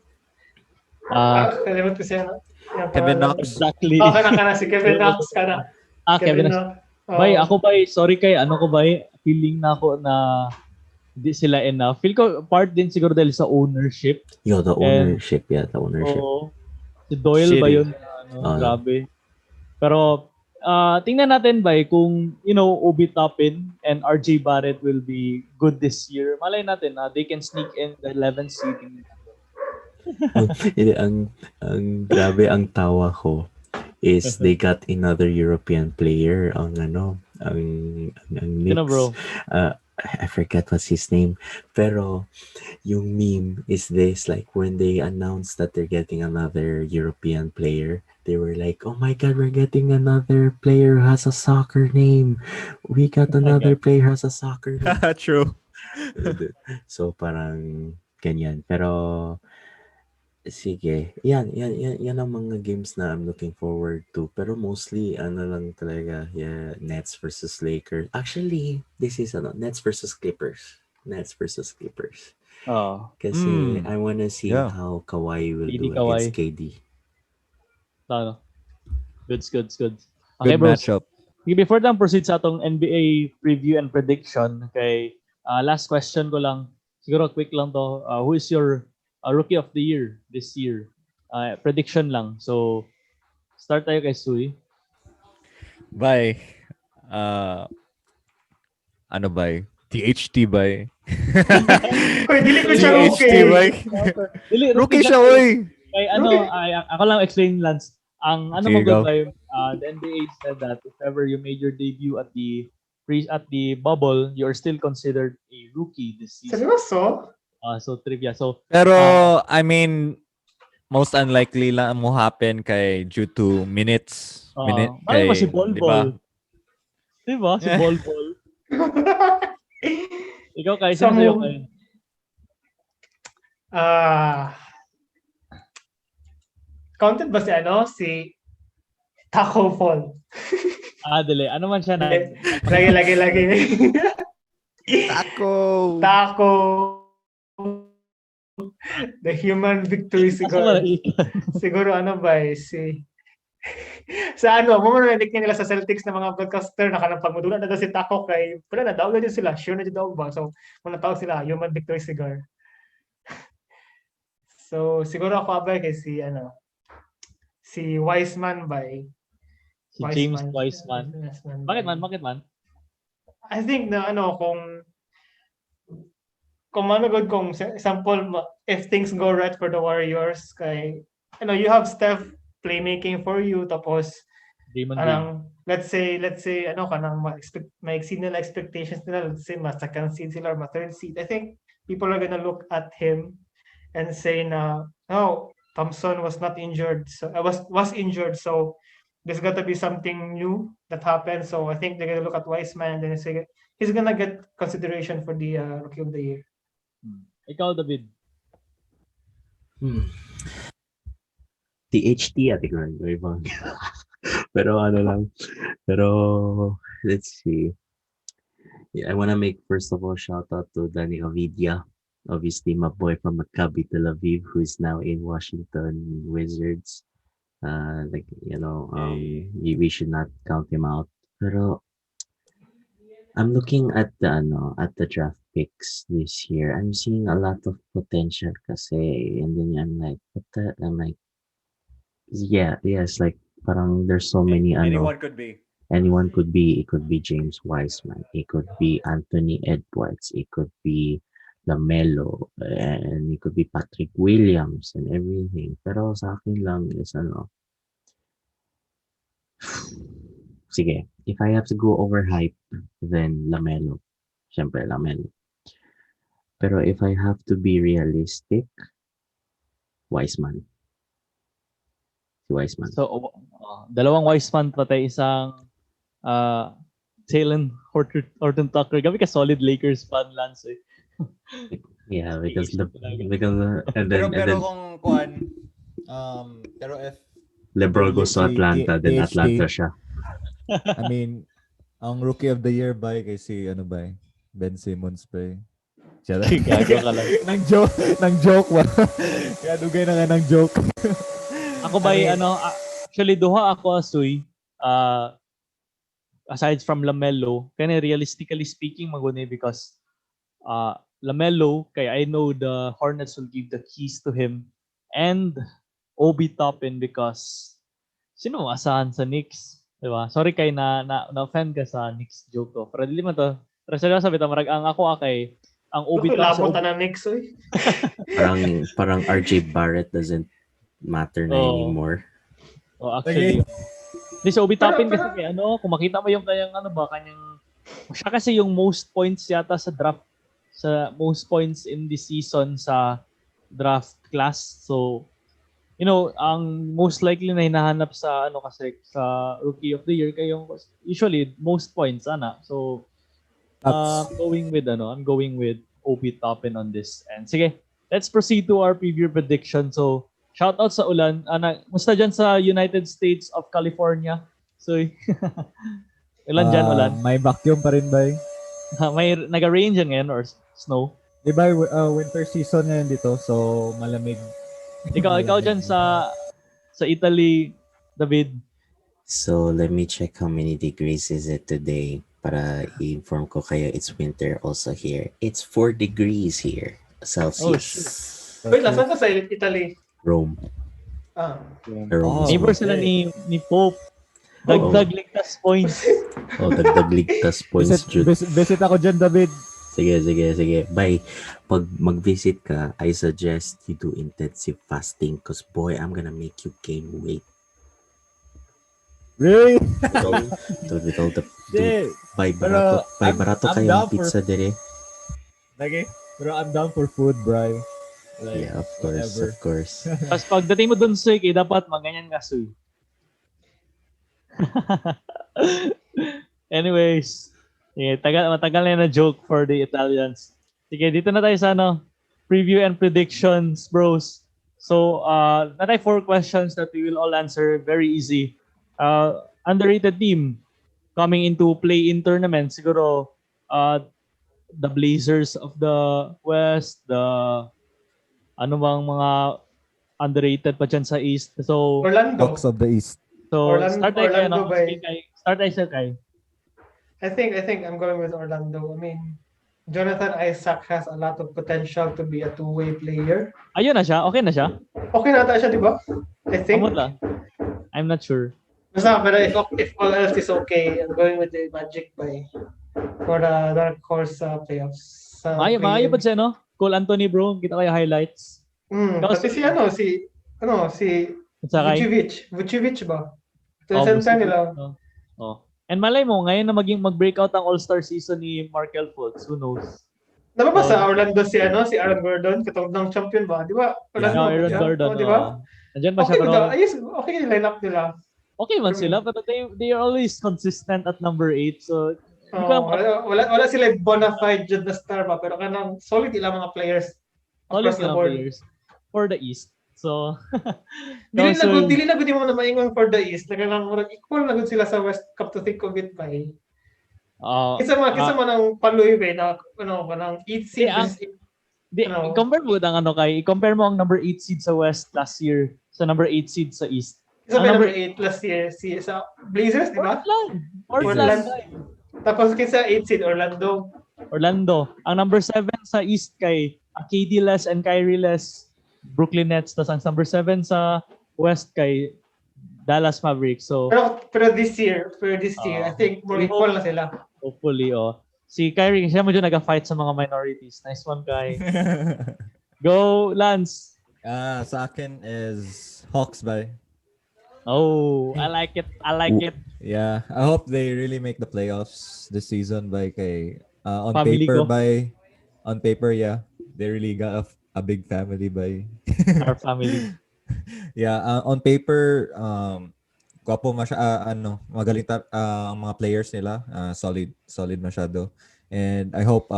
Kalimutan ko siya. Kevin Knox. Exactly. Oh, kana si Kevin Knox kana. Kevin Knox. Bay, ako bay, sorry kay ko bay, feeling na ako na hindi sila enough. Feel ko part din siguro dahil sa ownership. Yo, the And- ownership. The ownership. Oo. Si Doyle ba Shitty. yun? Grabe. Pero tingnan natin ba kung Obi Toppin and RJ Barrett will be good this year. Malay natin na they can sneak in the 11th seeding. ang grabe ang tawa ko is they got another European player ang Knicks. Bro? I forget what's his name, pero yung meme is this, like when they announced that they're getting another European player, they were like, oh my god, we're getting another player who has a soccer name. We got another player who has a soccer name. True. So parang ganyan. Pero Sige. Yan ang mga games na I'm looking forward to. Pero mostly, ano lang talaga, yeah, Nets versus Lakers. Actually, this is Nets versus Clippers. Nets versus Clippers. Oh, Kasi I wanna see Yeah. how Kawhi will KD do against Kawhi. KD. Ano? Goods. Okay, Good bros. matchup. Before tayo proceed sa atong NBA preview and prediction, kay last question ko lang, siguro quick lang to. Who is your rookie of the year this year? Prediction lang. So, start tayo kay Sui. Bye. Ano ba? THT ba? Uy, dili ko siya THT rookie. ba? Dili, Rookie siya, oy! Kay ano, ako lang explain, Lance. Ang ano Sige, mo good go. by the NBA said that if ever you made your debut at the bubble, you're still considered a rookie this season. Seryoso? So trivia. So Pero, I mean, most unlikely lang mo happen kay due to minutes. bakit mo si Di ba? Bol? Diba? Si Bol. Ikaw kay sino sa'yo kayo? Counted ba si Taco Fall? Dali. Ano man siya na? Lagi. Taco! Taco. The human victory siguro. Siguro sa mo man nila sa Celtics na mga broadcaster nakalampagmudulan na daw si Taco kay pala na daw din sila sure na daw ba so muna tawag sila human victory cigar. So siguro ako abay kay si Wiseman by Si James Wiseman. Bakit man? I think na kung manugod kung example if things go right for the Warriors kay you have Steph playmaking for you tapos let's say kanang ma-exceed nila expectations nila, let's say mas second seed sila or ma third seed. I think people are gonna look at him and say na Thompson was not injured, so was injured, so there's got to be something new that happened. So I think they're gonna look at Wiseman and then say he's gonna get consideration for the rookie of the year. Ikaw, David. THT ate ko rin. Pero let's see. Yeah, I want to make first of all shout out to Danny Ovidia, obviously my boy from Maccabi Tel Aviv, who is now in Washington Wizards. We should not count him out. Pero I'm looking at the draft picks this year. I'm seeing a lot of potential kasi, and then I'm like, yes, like parang there's so many Anyone could be. Anyone could be. It could be James Wiseman. It could be Anthony Edwards. It could be LaMelo. And it could be Patrick Williams and everything. Pero sa akin lang is sige, if I have to go overhype, then LaMelo. Siyempre, LaMelo. Pero if I have to be realistic, Wiseman. Si Wiseman. So, dalawang Wiseman patay isang Jalen Horton Tucker. Gabi ka solid Lakers fan, Lance. Yeah, because Pero kung kuan, pero if LeBron goes to Atlanta, then THT, Atlanta siya. I mean, ang rookie of the year ba kasi Ben Simmons ba? Gago ka lang. nang joke ba? Kaya dugay na nga ng joke. Ako ba actually duha ako Suy. Aside from LaMelo, kaya realistically speaking maguni because LaMelo, kaya I know the Hornets will give the keys to him, and Obi Toppin because sino asahan sa Knicks, di ba? Sorry kay na fan ka sa Knicks joke ko. Pero dili man to. Pero seryoso bitaw marag ang ako kay ang Obi Toppin. Labot na Knicks oy. parang RJ Barrett doesn't matter na anymore. Actually. This Obi Toppin kasi kay kung makita mo yung kanyang siya kasi yung most points yata sa draft, sa most points in the season sa draft class. So, ang most likely na hinahanap sa kasi sa rookie of the year kayong usually most points So, I'm going with Obi Toppin on this. And sige, let's proceed to our preview prediction. So, Shout out sa ulan. Musta dyan sa United States of California? So, ilan dyan ulan? May vacuum pa rin ba? May nag-rain dyan ngayon or snow? Di ba winter season ngayon dito, so malamig. Ikaw dyan sa Italy, David. So let me check how many degrees is it today para i-inform ko kayo it's winter also here. It's 4 degrees here Celsius. Wait, lasan ka sa Italy? Rome. Ah. Rome. Neighbor sila ni Pope. Dagdag ligtas points. Dagdag ligtas points, Jude. Visit ako dyan, David. Sige. Bye. Pag mag-visit ka, I suggest you do intensive fasting because boy, I'm gonna make you gain weight. Really? With all the Hindi. buy Pero barato I'm kayo down ng pizza dire. Lagi. Pero I'm down for food, bro. Like, Yeah, of whatever. course. Tapos pagdating mo dun, Suy, dapat maganyan ka, Suy. Anyways, matagal na joke for the Italians. Sige, dito na tayo sa preview and predictions, bros. So, na tayo 4 questions that we will all answer. Very easy. Underrated team coming into play-in tournament. Siguro, the Blazers of the West, the mga underrated pa dyan sa East. So, Orlando. Hawks of the East. So, Orlando- start tayo kayo, Orlando ba eh? Start tayo sa kay. I think I'm going with Orlando. I mean, Jonathan Isaac has a lot of potential to be a two-way player. Ayun na siya. Okay na siya. Okay na ata siya, di ba? I think. Amot lang. I'm not sure. Basta, pero if all else is okay, I'm going with the Magic for the dark horse playoffs. Maayo pa siya, no? Cole Anthony, bro. Kita kayo highlights. Kasi si At saka, Vucevic ba? Ito yung center nila. Oh. And malay mo, ngayon na mag-breakout ang All-Star season ni Markel Fultz. Who knows? Diba sa Orlando si Aaron Gordon, katawag ng champion ba? Di ba? No, Aaron Gordon. Di ba? Nandiyan ba siya? Okay, Pero, okay yung lineup nila. okay man sila, pero they are always consistent at number 8. So, hindi ko Wala sila yung bona fide dyan na star ba, pero kanang solid ilang mga players always across the mga board. players for the East. So, Dili na gud mo na maingon for the East. Kanang equal na gud sila sa West Cup to think of it ba. Kisa man ang paluy ba na kanang 8 seed. i-compare mo i-compare mo ang number 8 seed sa West last year sa number 8 seed sa East. Isa ba number 8 last year sa Blazers, di ba? Portland. Tapos kinsa 8 seed Orlando. Ang number 7 sa East kay KD less and Kyrie less, Brooklyn Nets. Tapos ang number 7 sa West kay Dallas Mavericks. So pero this year, I think more equal na sila. Hopefully, si Kyrie, siya mo dyan nag-fight sa mga minorities. Nice one, Kai. Go, Lance. Sa akin is Hawks by. Oh, I like it. Yeah, I hope they really make the playoffs this season by kay on Family paper ko. on paper, yeah. They really got a big family by. Our family. Yeah, on paper gwapo magaling ang mga players nila, solid masyado. And I hope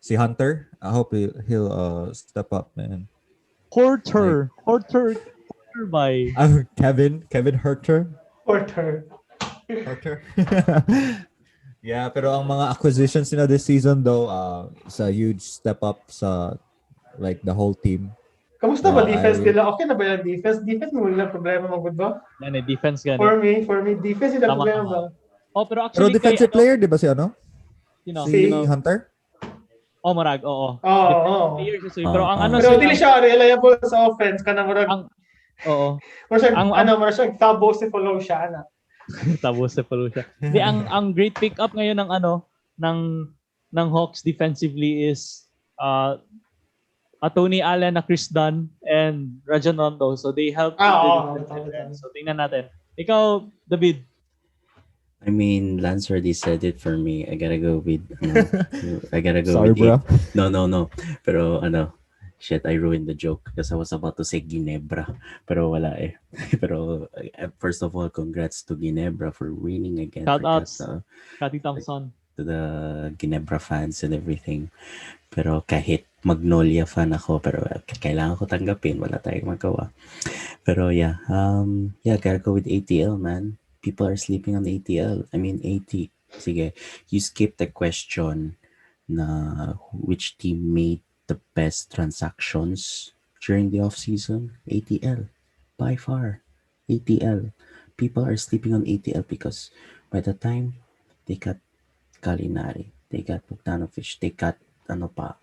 si Hunter, I hope he'll step up, man. Porter by Kevin Herter. Porter. Yeah, pero ang mga acquisitions nila this season though, it's a huge step up sa like the whole team. Kamusta ba defense nila? Okay na ba yung defense? Defense mo wala problema magud ba? Yan defense gani. For me defense nila Tama, problema tama. ba? Pero Pero actually defensive player, di ba si Si Hunter? Marag, oo. Oo. Player siya, pero ang Pero dili siya reliable sa offense kanang murag. Oo. Mura siya tabo si follow siya ana. Tapos sa palo siya. Di ang great pickup ngayon ng Hawks defensively is Tony Allen, Chris Dunn, and Rajon Rondo. So they help. So tingnan natin. Ikaw, David. I mean, Lance already said it for me. I gotta go with Sorry, bro. 8. No. Pero shit, I ruined the joke because I was about to say Ginebra. Pero wala eh. Pero first of all, congrats to Ginebra for winning again. Shout outs. Cathy Thompson. To the Ginebra fans and everything. Pero kahit Magnolia fan ako, pero kailangan ko tanggapin. Wala tayong magawa. Pero yeah, gotta go with ATL, man. People are sleeping on ATL. I mean, AT. Sige, you skip the question na which team made the best transactions during the off-season. ATL. By far. ATL. People are sleeping on ATL because by the time they got Kalinari, they got Bogdanovich, they got ano pa,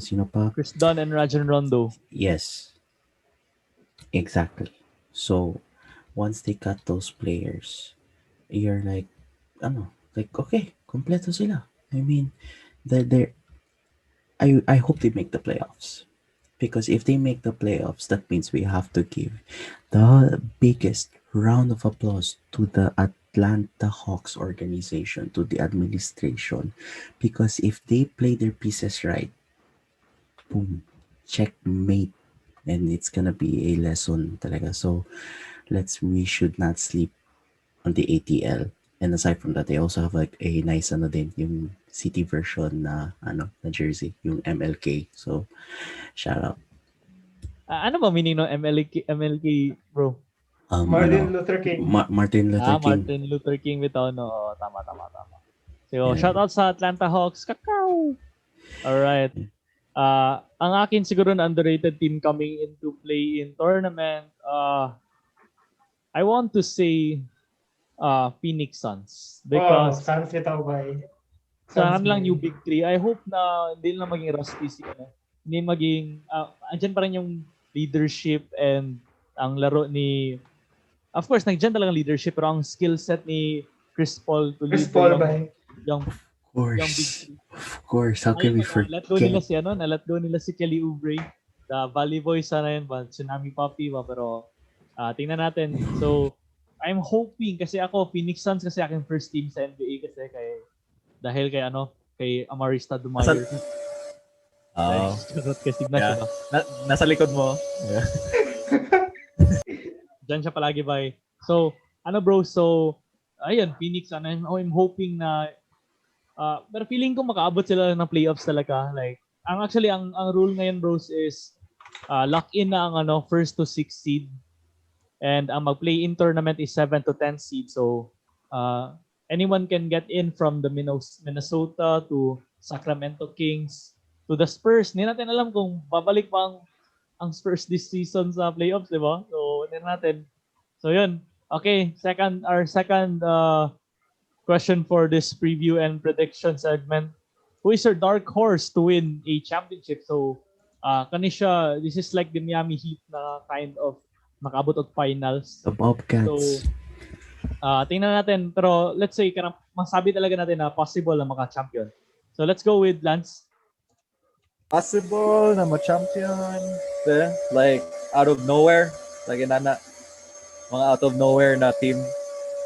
sino pa? Chris Dunn and Rajon Rondo. Yes, exactly. So, once they got those players, you're like, okay, kompleto sila. I mean, they're I hope they make the playoffs. Because if they make the playoffs, that means we have to give the biggest round of applause to the Atlanta Hawks organization, to the administration. Because if they play their pieces right, boom, checkmate. And it's gonna be a lesson talaga. So we should not sleep on the ATL. And aside from that, they also have like a nice ano din, yung city version na jersey, yung MLK. So shout out. Ano ba meaning ng MLK, bro? Martin Luther King. Martin Luther King. Martin Luther King bitaw, no? Oo, tama. So, Yeah. shout out sa Atlanta Hawks. Kakao! Alright. Ang akin siguro na underrated team coming into play in tournament, I want to say Phoenix Suns. Because Suns ito ba? sa kanilang new big three, I hope na hindi lang maging rusty hindi maging, andyan pa rin yung leadership and ang laro ni, of course, nandiyan talagang leadership, pero ang skill set ni Chris Paul to Chris lead Paul yung big Of three. course. How can we Let go nila forget? let go nila si Kelly Oubre. The Valley Boys sana yun, Tsunami Papi ba, pero tingnan natin. So, I'm hoping, kasi ako, Phoenix Suns kasi aking first team sa NBA kasi dahil kay Amarista Dumayer. Kasi na siya. Nasa likod mo. Yeah. Diyan siya palagi ba. So, bro, ayun, Phoenix, I'm hoping na pero feeling ko makaabot sila ng playoffs talaga. Like, ang rule ngayon, bros, is lock in na ang first to 6 seed. And ang mag-play-in tournament is 7 to 10 seed. So, anyone can get in from the Minnesota to Sacramento Kings to the Spurs. Hindi natin alam kung babalik pa ang Spurs this season sa playoffs, di ba? So, tingnan natin. So, yun. Okay, our second question for this preview and prediction segment. Who is your dark horse to win a championship? So, kanisha, this is like the Miami Heat na kind of makabot at finals. The Bobcats. So, tingnan natin. Pero let's say, masabi talaga natin na possible na maka-champion. So, let's go with Lance. Possible na ma-champion. Like, out of nowhere. Like, mga out of nowhere na team.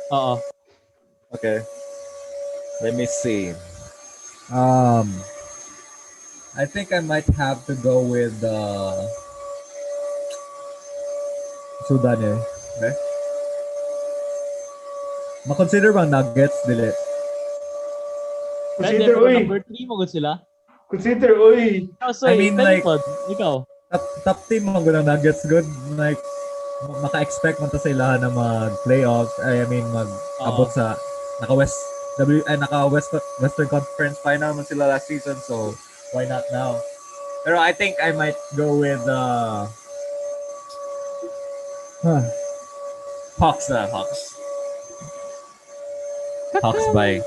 Oo. Okay. Let me see. I think I might have to go with Sudan eh. Okay? Ma-consider bang Nuggets? Dili. Consider, Pero uy. number 3 mo gud sila. Consider, uy. So, I mean, like, ikaw. Top team mo ng Nuggets good. Like, maka-expect man to sa ilahan na mag-playoffs. I mean, mag-abot sa Western Conference Final man sila last season, so why not now? Pero I think I might go with Hawks. Hawks by.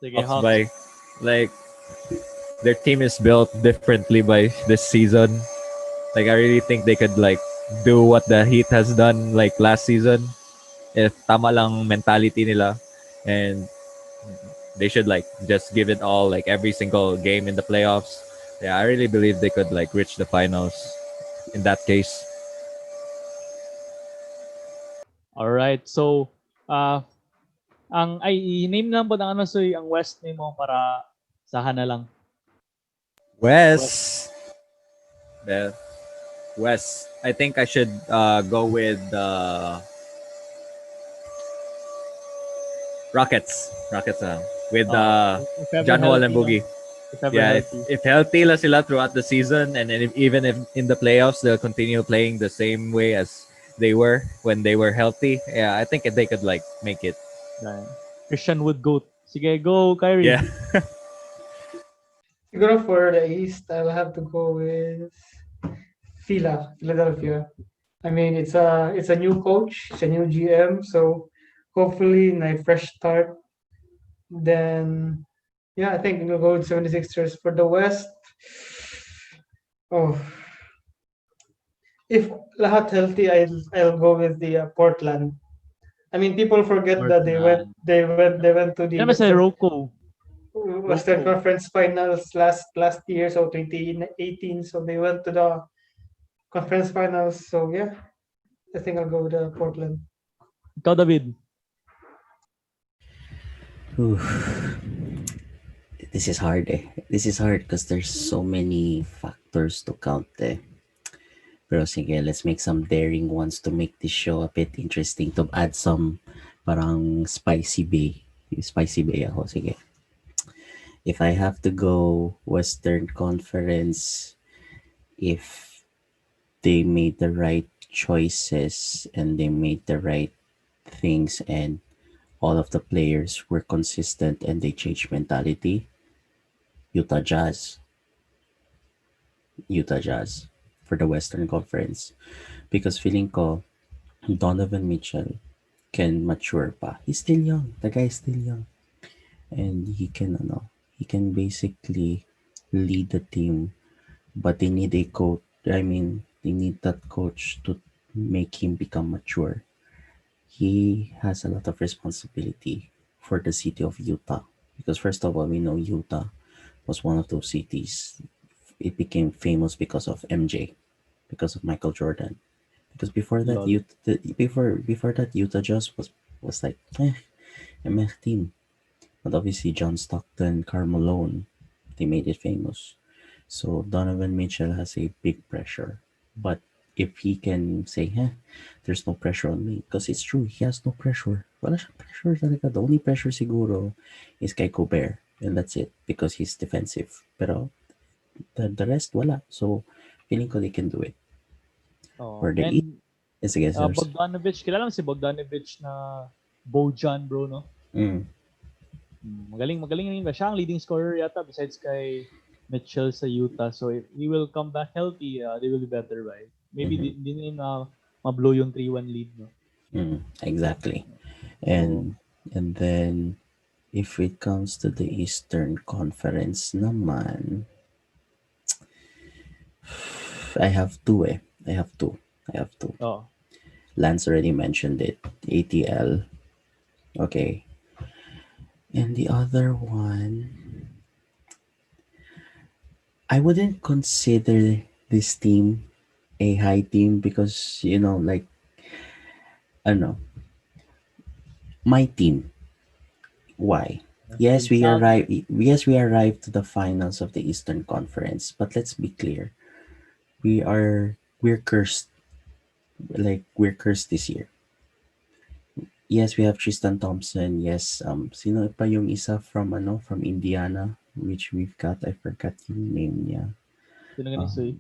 Sige, Hawks by. Like, their team is built differently by this season. Like, I really think they could like do what the Heat has done like last season if tama lang mentality nila, and they should like just give it all like every single game in the playoffs. Yeah, I really believe they could like reach the finals in that case. All right. So, i-name lang po ng ang West name mo para sahan na lang. West. I think I should go with Rockets. With John Wall and Boogie. If ever Yeah, healthy. if healthy la sila throughout the season, and then even if in the playoffs they'll continue playing the same way as they were when they were healthy, yeah, I think they could like make it. Yeah. Christian Wood GOAT. Sige, go, Kyrie. Yeah. Siguro for the East, I'll have to go with Philadelphia. I mean, it's a new coach, it's a new GM, so hopefully a fresh start. Then, yeah, I think we'll go with 76ers for the West. Oh, if lahat healthy, I'll go with the Portland. I mean, people forget that Portland. they went to the Yan naman si Rocco. Western Rocco. Conference Finals last year, so 2018. So they went to the conference finals. So yeah, I think I'll go with Portland. Ikaw, David. This is hard eh. This is hard because there's so many factors to count eh. Pero sige, let's make some daring ones to make this show a bit interesting, to add some parang spicy bay. Spicy bay ako, sige. If I have to go Western Conference, if they made the right choices and they made the right things and all of the players were consistent and they changed mentality, Utah Jazz. Utah Jazz for the Western Conference. Because feeling ko, Donovan Mitchell can mature pa. He's still young. The guy is still young. And he can basically lead the team. But they need a coach. I mean, they need that coach to make him become mature. He has a lot of responsibility for the city of Utah. Because first of all, we know Utah was one of those cities. It became famous because of MJ, because of Michael Jordan. Because before that, Lol. before that, Utah Jazz was like a meh team. But obviously, John Stockton, Karl Malone, they made it famous. So Donovan Mitchell has a big pressure. But if he can say, there's no pressure on me, because it's true, he has no pressure. Wala siyang pressure talaga. The only pressure siguro is kay Gobert. And that's it, because he's defensive. Pero the rest, wala. So, feeling ko they can do it. Oh, For the East, and sige, Bogdanovich. Kilala mo si Bogdanovich na Bojan, bro, no? Magaling rin ba? Siya ang leading scorer yata besides kay Mitchell sa Utah. So if he will come back healthy, they will be better, right? Maybe di nila ma-blow yung 3-1 lead, no? exactly. And then if it comes to the Eastern Conference naman, I have two eh. I have two. Oh. Lance already mentioned it. ATL. Okay. And the other one, I wouldn't consider this team a high team because, like, I don't know. My team. Why? Yes, we arrived. Yes, we arrived to the finals of the Eastern Conference. But let's be clear, we're cursed. Like, we're cursed this year. Yes, we have Tristan Thompson. Yes, sino pa yung isa from Indiana, which we've got. I forgot yung name niya. Sino ganun Soy?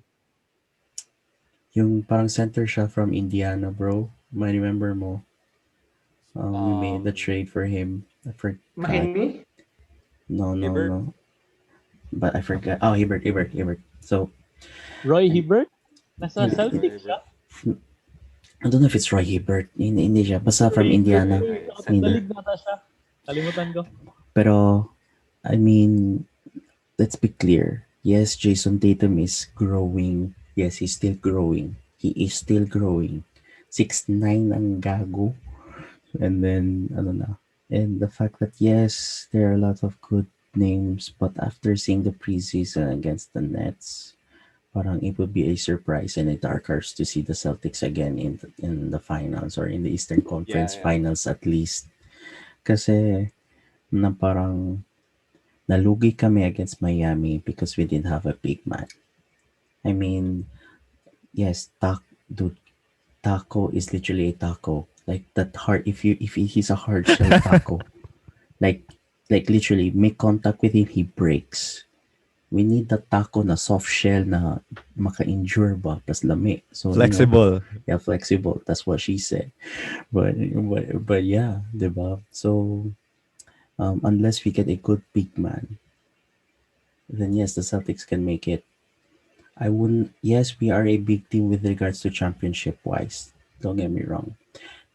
Yung parang center siya from Indiana, bro. May remember mo? We made the trade for him. I forgot. Mahimi? No. Hibbert? But I forgot. Oh, Hibbert. So, Roy Hibbert? Nasa Hindi. Celtics siya? I don't know if it's Roy Hibbert. Hindi siya. Basta from Indiana. Galig nata siya. Kalimutan ko. Pero, I mean, let's be clear. Yes, Jason Tatum is growing. Yes, he's still growing. He is still growing. 6'9" ang gago. And then, ano na. And the fact that, yes, there are a lot of good names, but after seeing the preseason against the Nets, parang it would be a surprise and a dark horse to see the Celtics again in the finals or in the Eastern Conference finals at least. Kasi na parang nalugi kami against Miami because we didn't have a big man. I mean, yes, taco is literally a taco. Like that hard. If he's a hard shell taco, like literally make contact with him, he breaks. We need the taco na soft shell na maka-endure ba, plus lami. So, Flexible. yeah, flexible. That's what she said. But yeah, diba? So, unless we get a good big man, then yes, the Celtics can make it. I wouldn't. Yes, we are a big team with regards to championship wise. Don't get me wrong.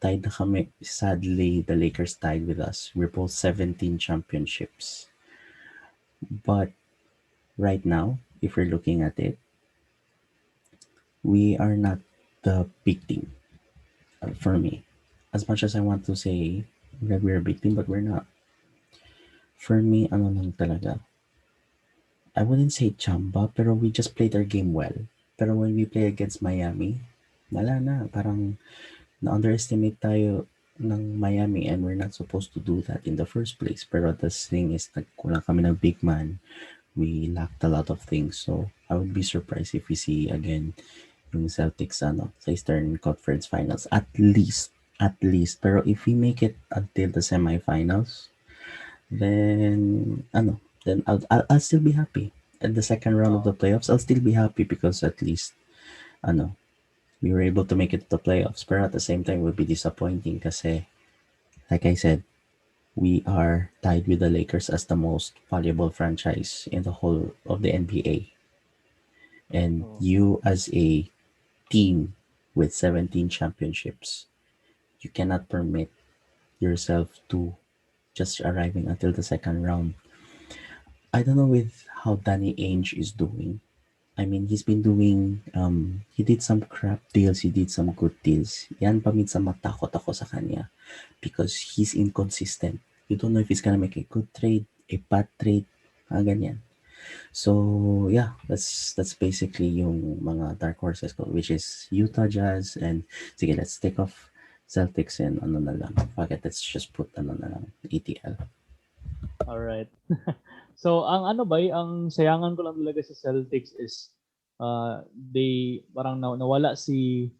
Tied na kami. Sadly, the Lakers tied with us. We're both 17 championships. But right now, if we're looking at it, we are not the big team for me. As much as I want to say that we're a big team, but we're not. For me, ano lang talaga. I wouldn't say chamba, pero we just played our game well. Pero when we play against Miami, wala na. Parang na-underestimate tayo ng Miami and we're not supposed to do that in the first place. Pero the thing is, nagkulang kami ng big man. We lacked a lot of things. So, I would be surprised if we see again yung Celtics sa Eastern Conference Finals. At least. At least. Pero if we make it until the semifinals, then, then I'll still be happy. At the second round of the playoffs, I'll still be happy because at least, we were able to make it to the playoffs. But at the same time, it would be disappointing kasi, like I said, we are tied with the Lakers as the most valuable franchise in the whole of the NBA. And you as a team with 17 championships, you cannot permit yourself to just arriving until the second round. I don't know with how Danny Ainge is doing. I mean, he's been doing, he did some crap deals, he did some good deals. Yan paminsan matakot ako sa kanya because he's inconsistent. You don't know if he's gonna make a good trade, a bad trade, ganyan. So, yeah, that's basically yung mga dark horses ko, which is Utah Jazz and, sige, let's take off Celtics and ano na lang. Bakit, let's just put ano na lang, ETL. Alright. So, ang ano ba, ang sayangan ko lang talaga sa Celtics is they parang nawala si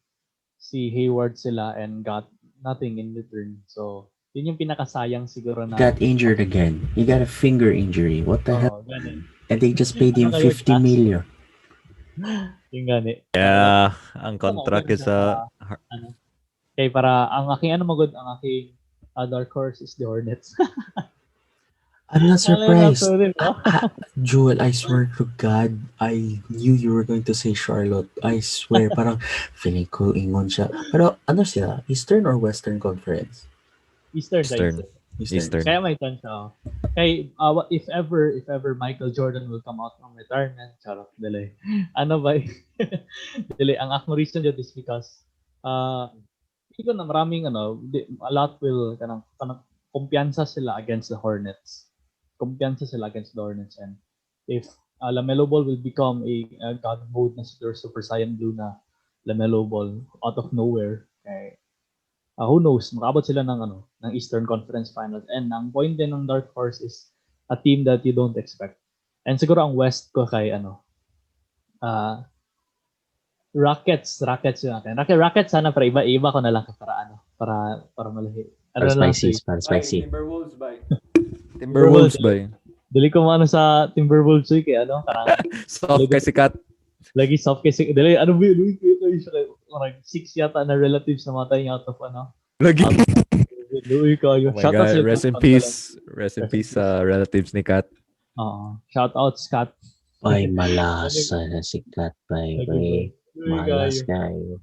Hayward sila and got nothing in return. So, yun yung pinakasayang siguro na Got injured again. He got a finger injury. What the hell? ganun. And they just paid him Ano kayo, 50 million. Yung gani. Yeah, ang contract is Ano, kay para ang aking ang aking dark horse is the Hornets. I'm not surprised. Malay na, Joel, I swear to God, I knew you were going to say Charlotte. I swear, parang feeling ko ingon siya. Pero ano sila? Eastern or Western Conference? Eastern. Eastern. Kaya may chance siya. Kay if ever Michael Jordan will come out from retirement, charot dali. Ano ba? Dali ang akong reason dyan is because ikaw na maraming a lot will kanang kumpiyansa sila against the Hornets. And if LaMelo Ball will become a god mode na Super Saiyan Blue na LaMelo Ball out of nowhere, okay, who knows, makabot sila ng Eastern Conference Finals. And ang point din ng Dark Horse is a team that you don't expect. And siguro ang West ko kay Rockets yun natin. Rockets sana para iba ko na lang para malahi. Para spicy. Timberwolves ba? Dili ko maano sa Timberwolves kay parang Soft kay sikat. lagi soft kasi dili parang 6 yata na relatives na matay out of Lagi. Louis ko. Oh my God. Rest in peace sa relatives ni Kat. Shout out Scott. Ay, malasa na si Kat. Bye. Malas kayo.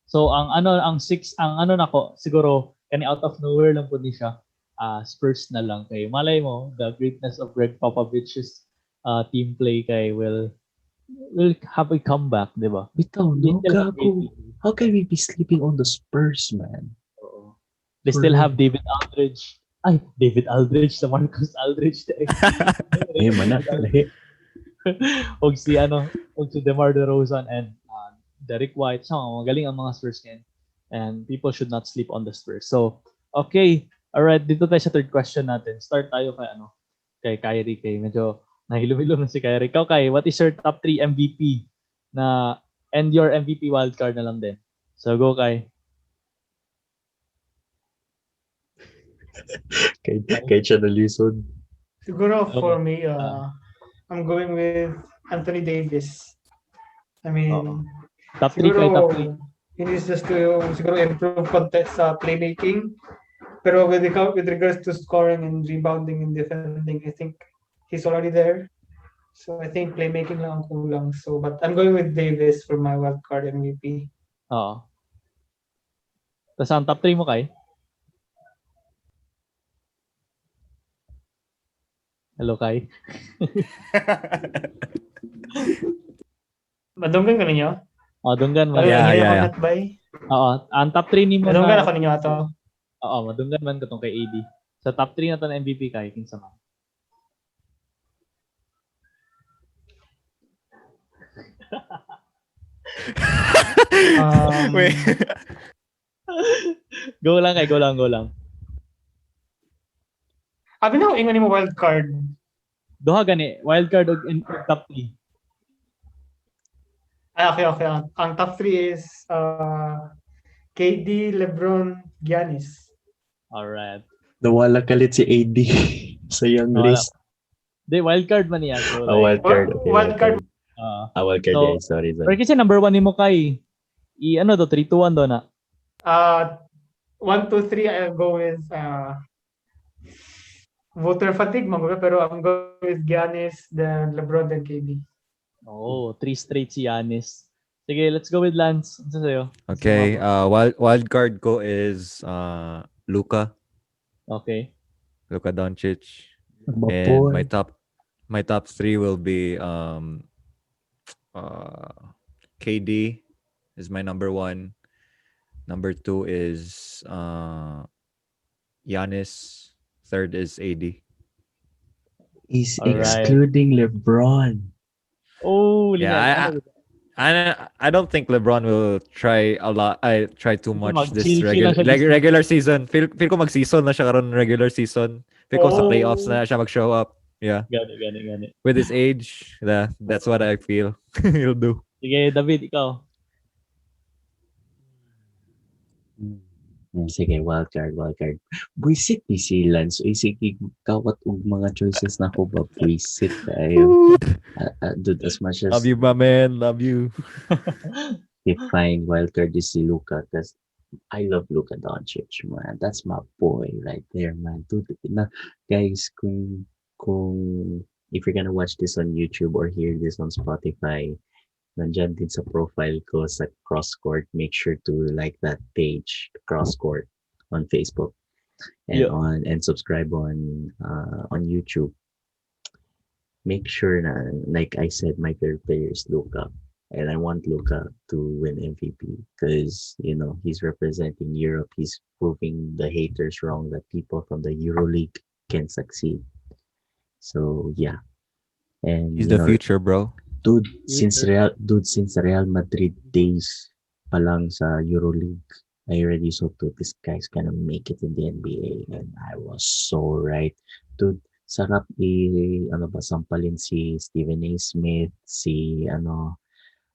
So ang 6 nako siguro kani out of nowhere lang po ni siya. Spurs na lang kay malay mo the greatness of Greg Popovich's team play kay will have a comeback, di ba? Bitaw, no, gago. How can we be sleeping on the Spurs, man? They still have David Aldridge. Sa Marcus Aldridge. Ay, manak. Og si DeMar DeRozan and Derek White. So, magaling ang mga Spurs ngayon. And people should not sleep on the Spurs. So, okay. Alright, dito tayo sa third question natin. Start tayo kay Kyrie. Medyo nahilom-hilom na si Kyrie. Ikaw, Kai, what is your top 3 MVP and your MVP wildcard na lang din? So, go, Kai. Kahit siya nalisod. Siguro for me, I'm going with Anthony Davis. I mean, Top 3 kay top 3. siguro he needs just to siguro improve contest sa playmaking. Pero with regards to scoring and rebounding and defending, I think he's already there. So I think playmaking lang ang kulang. So, but I'm going with Davis for my wildcard MVP. Oo. Tapos ang top 3 mo kay? Hello, Kai. Madunggan ka ninyo? Dunggan man. Yeah, Hindi yeah, ako yeah. natbay. Oo. Ang top 3 ni mo Madunggan na... ako ninyo ato. Oo, madunggan man katong kay AD. Sa top 3 na to na MVP kay, kinsa man. Wait. Go lang kay, go lang. Abi na ingon nimo wildcard. Duha gani, wildcard og top 3. Okay. Ang top 3 is KD, LeBron, Giannis. Alright. Nawala kalit si AD sa young Nawala. list. Di, wildcard man niya. So, Wildcard. Okay, Wildcard. wildcard. So, Yeah, sorry. pero kasi number 1 nimo kay, ano to, 3-2-1 do na. 1, 2, 3, I'll go with voter fatigue, pero I'm going with Giannis, then LeBron, then KD. Oh, 3 straight si Giannis. Sige, let's go with Lance. Ano sa'yo? Okay, wild card ko is Luka Okay. Doncic. My And boy. my top 3 will be KD is my number 1. Number 2 is Giannis. Third is AD. He's Alright. excluding LeBron. Oh, Yeah, I don't think LeBron will try a lot. I try too much this Mag-chill lang siya this regular season. Feel ko mag-season na siya karon regular season. Feel ko sa playoffs na siya mag-show up. Yeah. Gani. With his age, that's what I feel he'll do. Sige, David, ikaw. Sige, wildcard. Buisit ni si Lance. Sige, kawat og mga choices na ko ba? Buisit kayo. Dude, as much as Love you, my man. Love you. define wildcard is si Luka, because I love Luka Doncic, man. That's my boy right there, man. Dude, guys, kung if you're gonna watch this on YouTube or hear this on Spotify, nandyan din sa profile ko sa CrossCourt. Make sure to like that page, CrossCourt, on Facebook and Yeah. subscribe on YouTube. Make sure na, like I said, my favorite player is Luka, and I want Luka to win MVP because he's representing Europe. He's proving the haters wrong that people from the EuroLeague can succeed. So yeah, and He's the future, bro. Dude, since Real Madrid days pa lang sa EuroLeague, I already saw this guy's gonna make it in the NBA, and I was so right. Dude, sarap sampalin si Stephen A. Smith, sino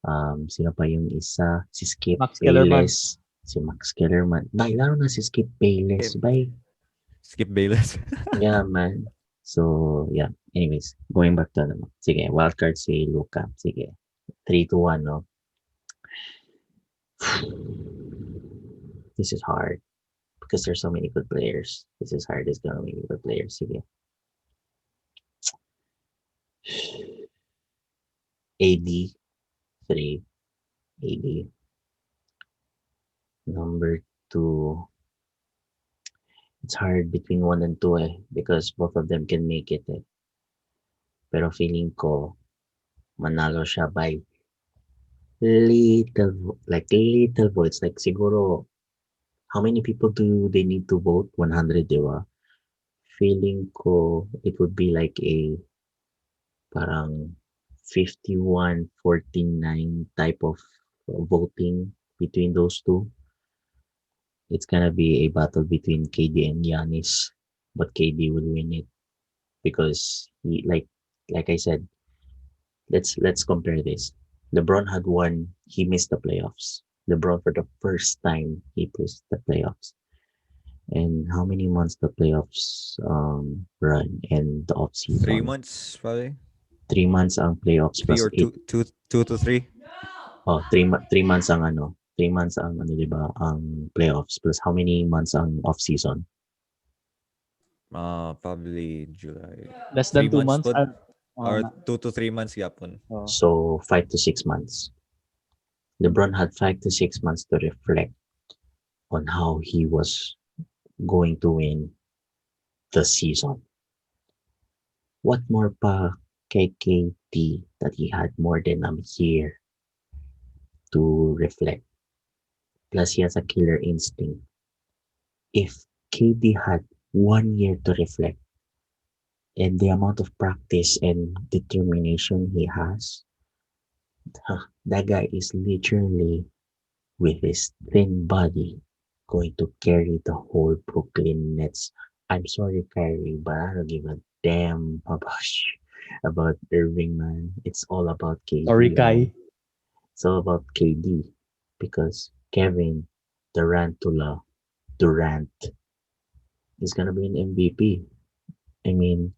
pa yung isa, si Skip Max Kellerman. Bayless, si Max Kellerman. Bay, laro na si Skip Bayless, bay. Skip Bayless. Yeah, man. So, yeah. Anyways, going back to sige, wildcard si Luka. Sige. 3-1, no? This is hard because there's so many good players. This is hard. There's gonna be good players. Sige. AD 3. AD. Number 2. It's hard between 1 and 2 because both of them can make it Pero feeling ko manalo siya by little votes. Like siguro, how many people do they need to vote? 100, di ba? Feeling ko it would be like a parang 51-49 type of voting between those two. It's gonna be a battle between KD and Giannis, but KD will win it because he, like I said, let's compare this. LeBron had one, he missed the playoffs. LeBron for the first time he missed the playoffs. And how many months the playoffs run and the off season? 3 months, probably. 3 months ang playoffs 3 plus or 8. 2 to 3. 3 months ang ano. 3 months ang ano, di ba? Ang playoffs plus how many months ang off-season? Probably July. Less than 2 months. pod, Oh, or na- 2 to 3 months yapon. oh. So 5 to 6 months. LeBron had 5 to 6 months to reflect on how he was going to win the season. What more pa kay KD that he had more than a year to reflect? Plus, he has a killer instinct. If KD had 1 year to reflect and the amount of practice and determination he has, that guy is literally with his thin body going to carry the whole Brooklyn Nets. I'm sorry, Kyrie, but I don't give a damn about Irving, man. It's all about KD. Sorry, man. Kai. It's all about KD because Kevin Durantula Durant is gonna be an MVP. I mean,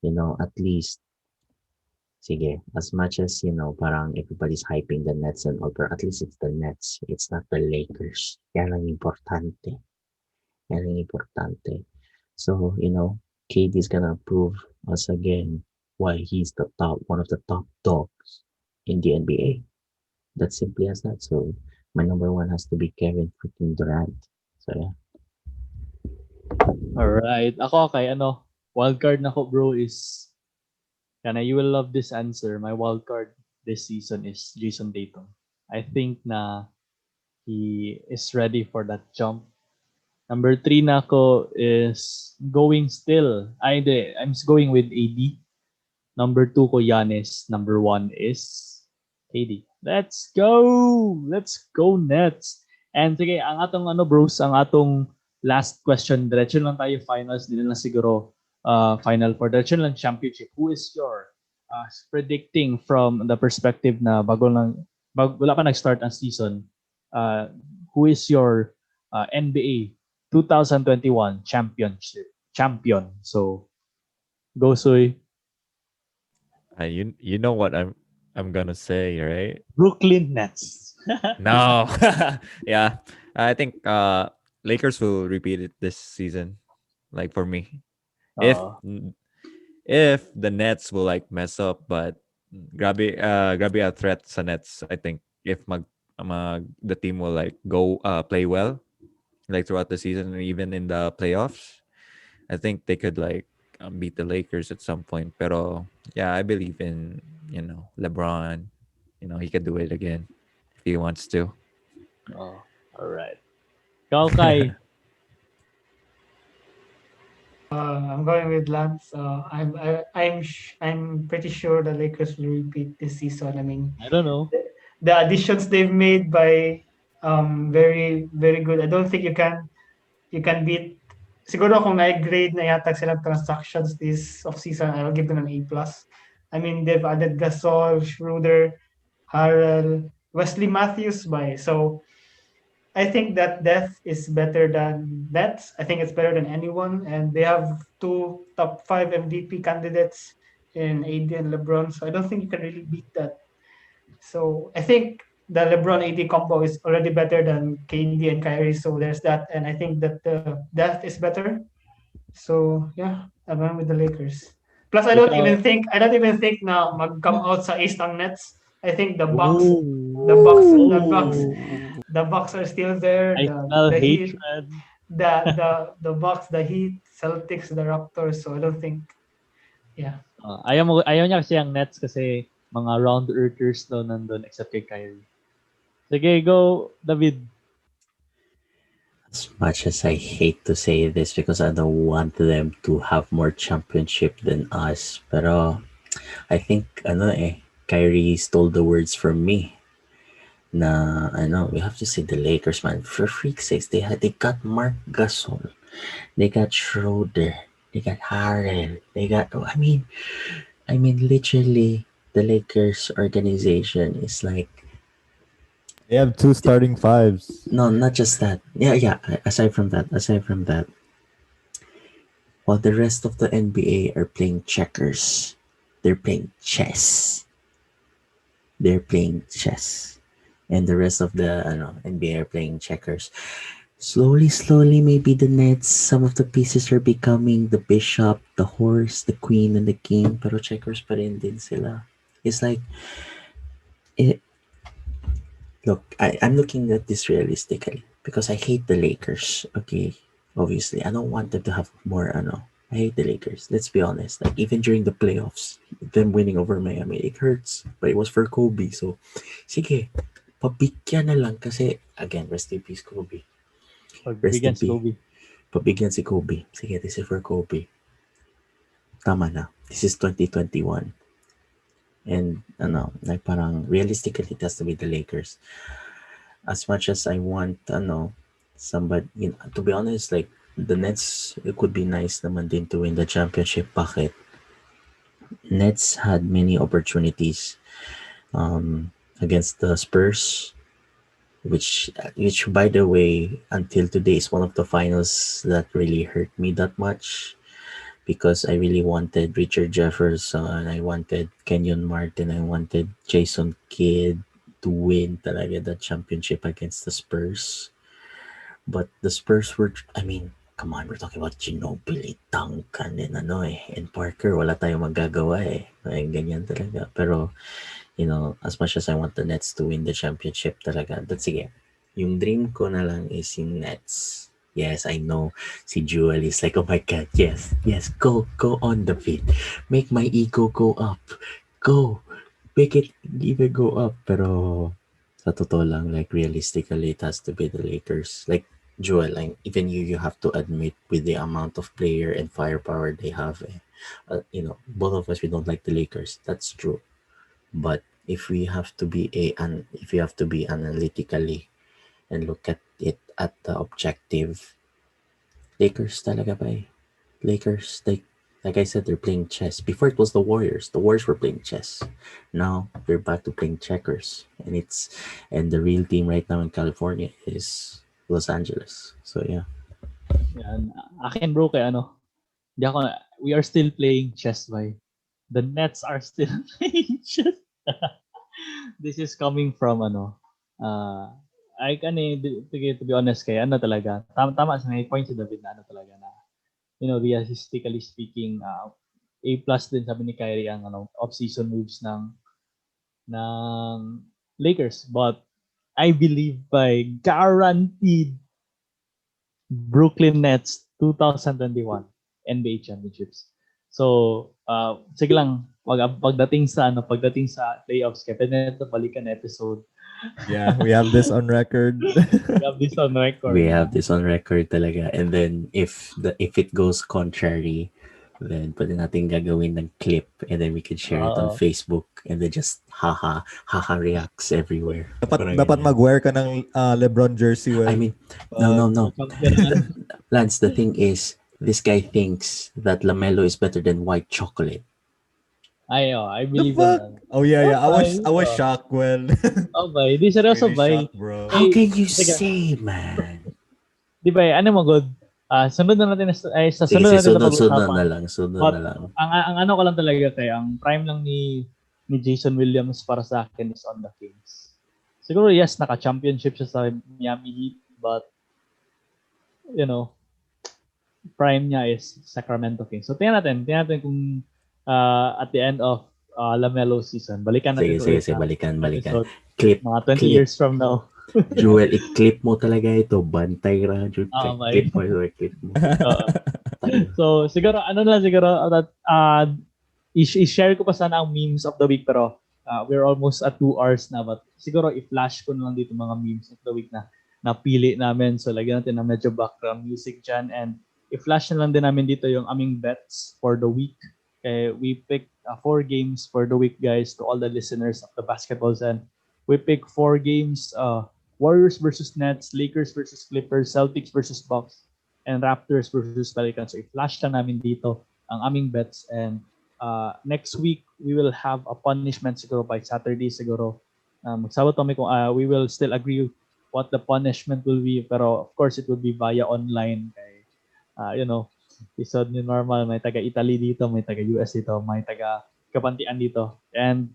at least, sige, as much as, parang everybody's hyping the Nets and all, but at least it's the Nets. It's not the Lakers. Yan ang importante. Yan ang importante. So, KD is gonna prove us again why he's one of the top dogs in the NBA. That's simply as that. So, my number one has to be Kevin freaking Durant. So, yeah. Alright. Ako kay wildcard na ko bro is you will love this answer. My wildcard this season is Jason Tatum. I think na he is ready for that jump. Number 3 na ko is going still. I'm going with AD. Number 2 ko Giannis. Number 1 is KD. Let's go! Let's go Nets! And sige, ang atong bros, ang atong last question, diretso lang tayo finals, din lang siguro final for diretso lang championship. Who is your predicting from the perspective na wala pa nag-start ang season, who is your NBA 2021 champion? So, go Soy. You know what I'm gonna say, right? Brooklyn Nets. No. Yeah. I think Lakers will repeat it this season. Like for me. If the Nets will like mess up, but grabe a threat sa Nets, I think if the team will like go play well like throughout the season and even in the playoffs, I think they could like beat the Lakers at some point. Pero yeah, I believe in LeBron. He could do it again if he wants to. Oh, all right. Ikaw, Kai. I'm going with Lance. I'm pretty sure the Lakers will repeat this season. I mean, I don't know. the additions they've made by very very good. I don't think you can beat. Siguro kung na-grade na yata silang transactions this off-season, I'll give them an A+. I mean, they've added Gasol, Schroeder, Harrell, Wesley Matthews so I think that depth is better than Nets. I think it's better than anyone, and they have 2 top 5 MVP candidates in AD and LeBron. So I don't think you can really beat that. So I think the LeBron AD combo is already better than KD and Kyrie. So there's that, and I think that the depth is better. So yeah, I'm going with the Lakers. Plus, I don't even think na mag-come out sa East ang Nets. I think the Bucks are still there. I smell The Heat, hatred. the Bucks, the Heat, Celtics, the Raptors. So I don't think, yeah. Ayaw niya kasi ang Nets kasi mga round earthers daw nandun except kay Kyrie. Sige, go, David. As much as I hate to say this because I don't want them to have more championship than us, pero I think Kyrie stole the words from me. Na we have to say the Lakers, man. For freak's sakes, they got Mark Gasol, they got Schroeder, they got Harden, they got I mean literally the Lakers organization is like, They have 2 starting fives. no, not just that. Yeah. Aside from that, while the rest of the NBA are playing checkers, they're playing chess. They're playing chess. And the rest of the NBA are playing checkers. Slowly, maybe the Nets, some of the pieces are becoming the bishop, the horse, the queen, and the king. Pero checkers pa rin din sila. It's like, it, look, I'm looking at this realistically because I hate the Lakers. Okay, obviously, I don't want them to have more. I hate the Lakers. Let's be honest. Like even during the playoffs, them winning over Miami, it hurts. But it was for Kobe, so sige, pabigyan na lang kasi again, rest in peace Kobe. Rest in Pagbigyan si peace. Kobe. Pabigyan si Kobe. Sige, this is for Kobe. Tama na. This is 2021. And like parang realistically it has to be the Lakers. As much as I want somebody, to be honest, like the Nets, it could be nice naman din to win the championship. Bakit? Nets had many opportunities against the Spurs, which by the way, until today is one of the finals that really hurt me that much because I really wanted Richard Jefferson, I wanted Kenyon Martin, I wanted Jason Kidd to win talaga the championship against the Spurs. But the Spurs were, I mean, come on, we're talking about Ginobili, Duncan, and Parker. Wala tayong magagawa eh. Ay, ganyan talaga. Pero, as much as I want the Nets to win the championship talaga, that's sige. Yung dream ko na lang is yung Nets. Yes, I know. Si Jewel is like, oh my God, yes, go on the field. Make my ego go up. Go. Make it even go up. Pero, sa totoo lang, like realistically, it has to be the Lakers. Like, Joel, like, even you have to admit with the amount of player and firepower they have, both of us, we don't like the Lakers. That's true. But if we have to be analytically and look at it at the objective, Lakers talaga ba eh? Lakers, like I said, they're playing chess. Before it was the Warriors. The Warriors were playing chess. Now they're back to playing checkers, and the real team right now in California is Los Angeles. So yeah. Yan. Akin bro kay di ako, we are still playing chess by. The Nets are still playing chess. This is coming from to be honest kay talaga. Tama sa may point si David na talaga na realistically speaking, A+ din sabi ni Kyrie ang off-season moves ng Lakers, but I believe by guaranteed Brooklyn Nets 2021 NBA championships. So, sige lang, pagdating sa playoffs, kaya pwede na ito balikan episode. Yeah, we have this on record. We have this on record. We have this on record talaga. And then if it goes contrary, then pwede natin gagawin ng clip and then we can share it on Facebook and then just haha reacts everywhere. Dapat mag-wear ka ng LeBron jersey. Well. I mean, no. Lance, the thing is, this guy thinks that LaMelo is better than white chocolate. I believe that. Oh yeah. I was shocked. Well, boy, di seryoso really boy. Bro. How can you say, man? Di ba, mo good? Sunod na natin sa sunod pag-usapan. na lang. Ang ko lang talaga kaya ang prime lang ni Jason Williams para sa akin is on the Kings. Siguro yes, naka-championship siya sa Miami Heat, but prime niya is Sacramento Kings. So tingnan natin kung at the end of LaMelo season, balikan natin. Sige, balikan. Clip mga 20 years from now. Joel, i-clip mo talaga ito. Bantay ra. Clip mo. So, siguro, i-share ko pa sana ang memes of the week, pero we're almost at 2 hours na, but siguro i-flash ko na lang dito mga memes of the week na napili namin. So, lagyan natin ng medyo background music dyan, and i-flash na lang din namin dito yung aming bets for the week. We picked 4 games for the week, guys, to all the listeners of the Basketballs, and we picked 4 games, Warriors versus Nets, Lakers versus Clippers, Celtics versus Bucks, and Raptors versus Pelicans. So i-flash lang namin dito ang aming bets, and next week we will have a punishment siguro by Saturday siguro. Magsabat kami kung we will still agree what the punishment will be, pero of course it will be via online kay isod ni normal, may taga Italy dito, may taga US dito, may taga kapantian dito. And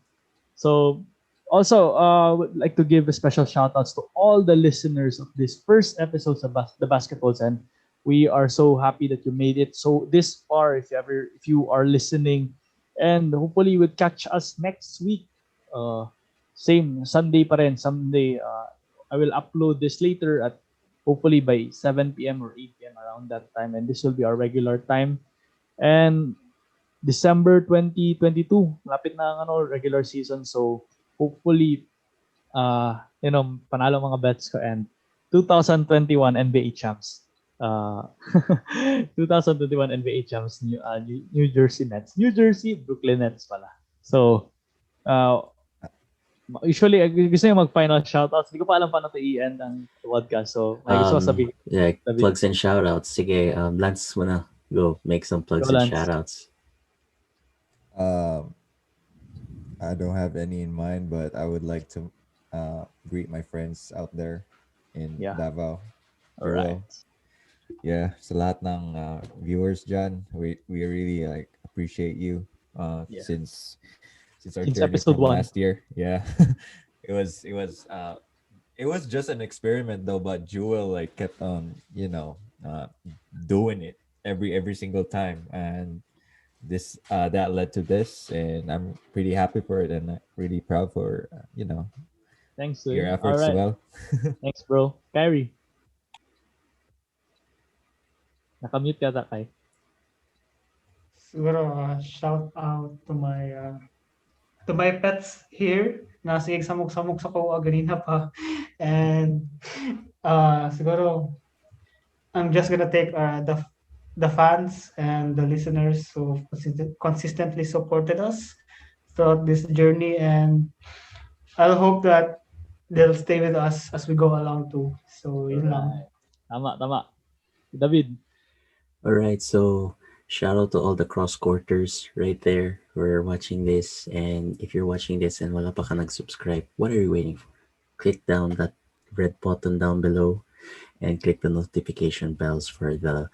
so, also, would like to give a special shout outs to all the listeners of this first episode of the Basketball Zen. We are so happy that you made it so this far. If you are listening, and hopefully you would catch us next week. Same Sunday pa rin. Sunday. I will upload this later at hopefully by 7 p.m. or 8 p.m. around that time, and this will be our regular time. And December 2022, lapit na ang regular season. So hopefully, panalo mga bets ko and 2021 NBA champs. 2021 NBA champs, New Jersey Nets. New Jersey, Brooklyn Nets pala. So, usually, gusto nyo mag-final shoutouts. Hindi ko pa alam paano ito i-end ang podcast. So, may gusto ko sabihin. Yeah, plugs and shoutouts. Sige, Lance, wanna go make some plugs Go, and Lance. shoutouts. I don't have any in mind, but I would like to greet my friends out there in Yeah. Davao. Alright. Yeah, sa lahat ng viewers dyan, we really like appreciate you Yeah. since our Since journey episode from 1. last year. Yeah. it was just an experiment though, but Jewel like kept on, doing it every single time, and this that led to this, and I'm pretty happy for it, and really proud for Thanks, your sir. efforts as Alright. well. Thanks, bro. Kyrie. Nakamute ka ta, Kai. Siguro, shout out to my pets here. Nasa samok-samok sa ko ganina pa. And siguro, I'm just gonna take the fans and the listeners who consistently supported us throughout this journey, and I'll hope that they'll stay with us as we go along too. So, yun lang. Tama. David. All right, so shout out to all the cross quarters right there who are watching this. And if you're watching this and wala pa ka nag-subscribe, what are you waiting for? Click down that red button down below and click the notification bells for the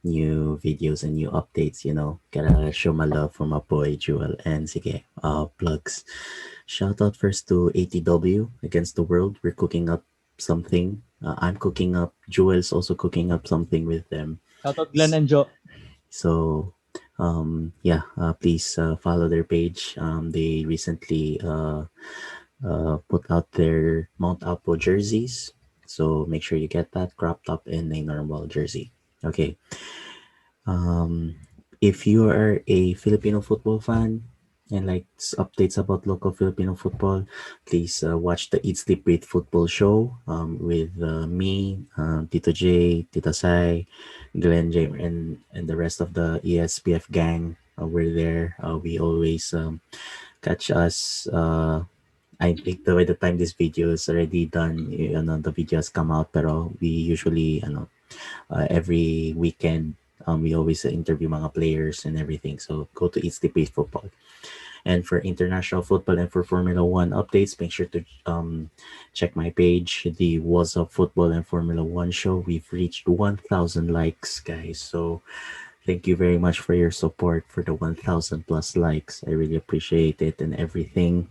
new videos and new updates. Gotta show my love for my boy Jewel. And sige, plugs. Shout out first to ATW Against the World. We're cooking up something. I'm cooking up. Jewel's also cooking up something with them. Shout out Glenn and Joe. So, please follow their page. They recently put out their Mount Apo jerseys. So make sure you get that cropped up in a normal jersey. Okay. If you are a Filipino football fan and likes updates about local Filipino football, please watch the Eat Sleep Breathe Football Show with me, Tito J, Tita Sai, Glenn J, and the rest of the ESPF gang. We're there. We always catch us. I think by the time this video is already done, the video has come out. Pero we usually, every weekend, we always interview mga players and everything. So go to Eat Sleep Breathe Football. And for international football and for Formula One updates, make sure to check my page, the What's Up Football and Formula One show. We've reached 1,000 likes, guys. So thank you very much for your support for the 1,000 plus likes. I really appreciate it and everything.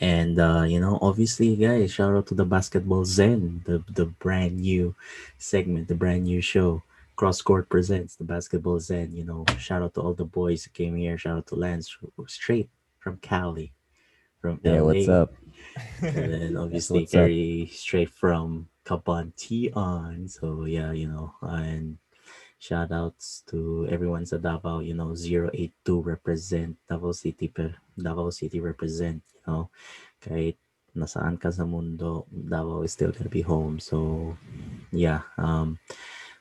And obviously, guys, shout out to the Basketball Zen, the brand new segment, the brand new show. Cross Court presents the Basketball Zen. Shout out to all the boys who came here. Shout out to Lance, straight from Cali, from Yeah, LA. what's up? And then obviously What's up? Kerry straight from Cabantian. So yeah, and shout outs to everyone sa Davao. 082 represent Davao City represent. Kahit nasaan ka sa mundo, Davao is still gonna be home. So yeah,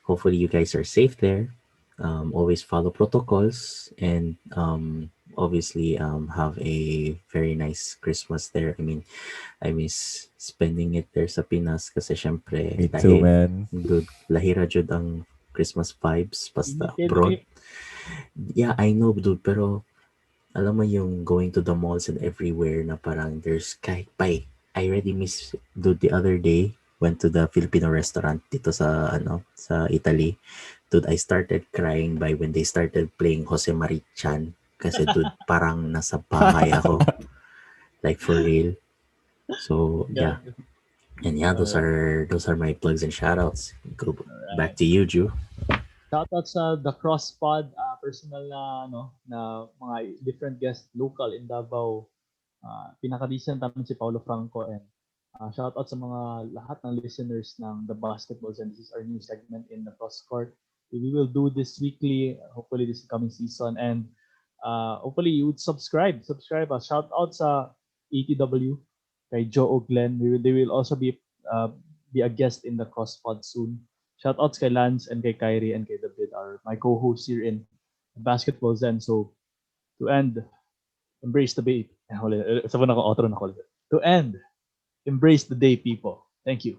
hopefully you guys are safe there. Always follow protocols and obviously have a very nice Christmas there. I miss spending it there sa Pinas kasi syempre Me too, man. dude, lahira jud ang Christmas vibes basta Hindi, abroad. Yeah, I know, dude, pero alam mo yung going to the malls and everywhere na parang there's kahit pie. I already miss, dude, the other day went to the Filipino restaurant dito sa sa Italy. Dude, I started crying by when they started playing Jose Marichan. Kasi dude, parang nasa bahay ako. Like for real. So yeah. And yeah, those are my plugs and shoutouts. Go back to you, Drew. Shoutout sa The Cross Pod, personal na mga different guests local in Davao. Pinaka-recent namin si Paulo Franco, and shoutout sa mga lahat ng listeners ng The Basketballs, and this is our new segment in the Cross Court. We will do this weekly, hopefully this coming season, and hopefully you would subscribe. Shoutout sa ATW, kay Joe Oglen. They will also be a guest in the Cross Pod soon. Shoutouts kay Lance and kay Kyrie and kay David, are my co-hosts here in Basketball Zen. So to end, embrace the day. To end, embrace the day, people. Thank you.